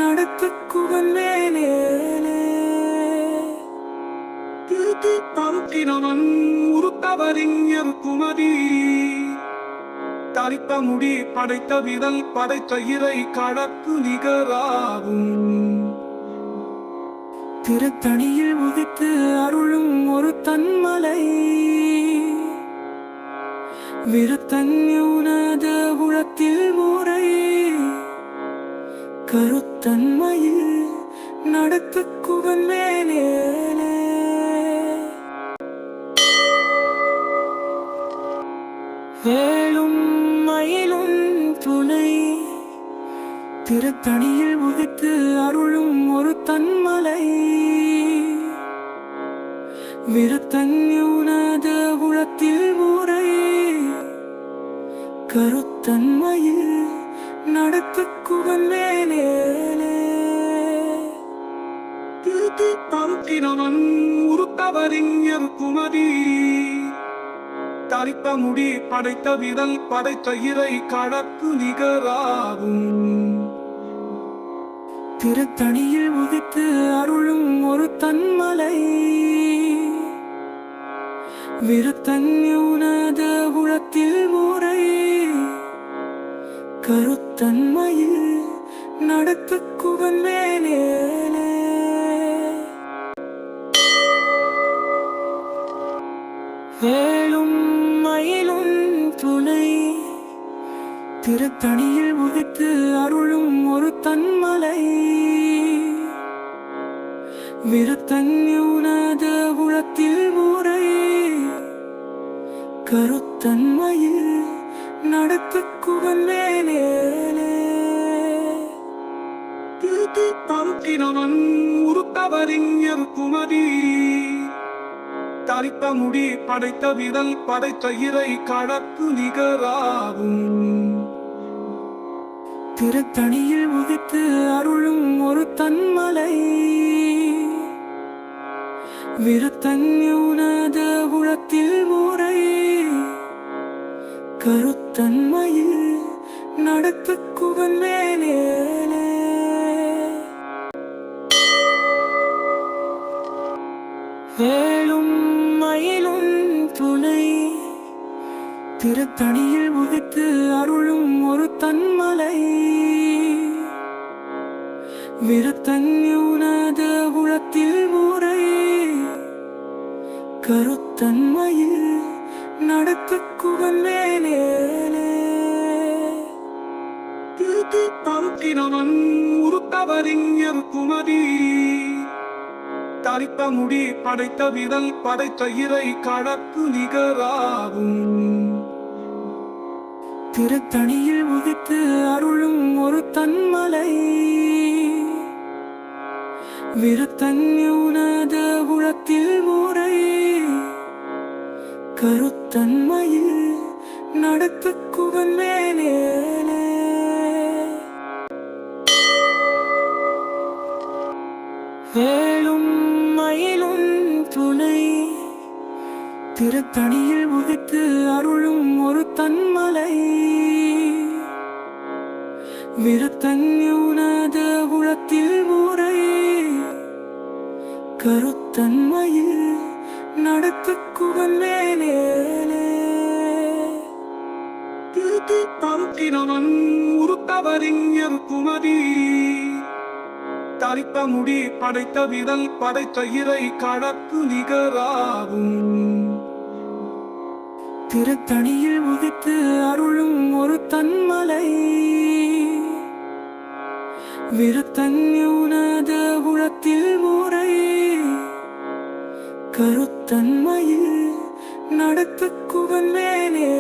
நடத்து குவன் மேலே திருத்தி பருத்தினவன் உருத்தவரிஞர் குமதி தரித்த முடி படைத்த விரல் படைத்த இறை கடற்கு நிகராகும். திருத்தணியில் உதித்து அருளும் ஒரு தன்மலை விருத்தன்யுனத உளத்தில் முறை கருத்தன்மையில் நடத்து குவன் மேலே வேலும் மயிலும் துணை திருத்தணியில் உதித்து அருளும் ஒரு தன்மலை விருத்தன்யுனத உளத்தில் முறை கருத்தன்மையில் நடத்து குவன் மேலே திருத்தி பருத்தினவன் உருத்தவரிஞர் குமதி தரித்த முடி படைத்த விரல் படைத்த இறை கடற்கு நிகராகும். திருத்தணியில் உதித்து அருளும் ஒரு தன்மலை விருத்தன்யுனத உளத்தில் முறை கருத்தன்மையில் நடத்து குவன் மேலே வேலும் மயிலும் துணை திருத்தணியில் உதித்து அருளும் ஒரு தன்மலை விருத்தன்யுனத உளத்தில் முறை கருத்தன்மையில் நடத்து குவன் மேலே திருத்தி பருத்தினவன் உருத்தவரிஞர் குமதி தரித்த முடி படைத்த விரல் படைத்த இறை கடற்கு நிகராகும் திருத்தணியில் உதித்து அருளும் ஒரு தன்மலை விருத்தன்யுனத உளத்தில் முறை கருத்தன்மையில் நடத்து குவன் மேலே வேலும் மயிலும் துணை திருத்தணியில் உதித்து அருளும் ஒரு தன்மலை விருத்தன்யுனத உளத்தில் முறை கருத்தன்மையில் நடத்து குவன் மேலே திருத்தி பருத்தினவன் உருத்தவரிஞர் குமதி தரித்த முடி படைத்த விரல் படைத்த இறை கடற்கு நிகராகும் திருத்தணியில் உதித்து அருளும் ஒரு தன்மலை விருத்தன்யுனத உளத்தில் முறை கருத்தன்மையில் நடத்து குவன் மேலே வேலும் மயிலும் துணை திருத்தணியில் உதித்து அருளும் ஒரு தன்மலை விருத்தன்யுனத உளத்தில் முறை கருத்தன்மையில் நடத்து குவன் மேலே திருத்தி பருத்தினவன் உருத்தவரிஞர் குமதி தரித்த முடி படைத்த விரல் படைத்த இறை கடற்கு நிகராகும் திருத்தணியில் உதித்து அருளும் ஒரு தன்மலை விருத்தன்யுனத உளத்தில் முறை கருத்தன்மையில் நடத்து குவன் மேலே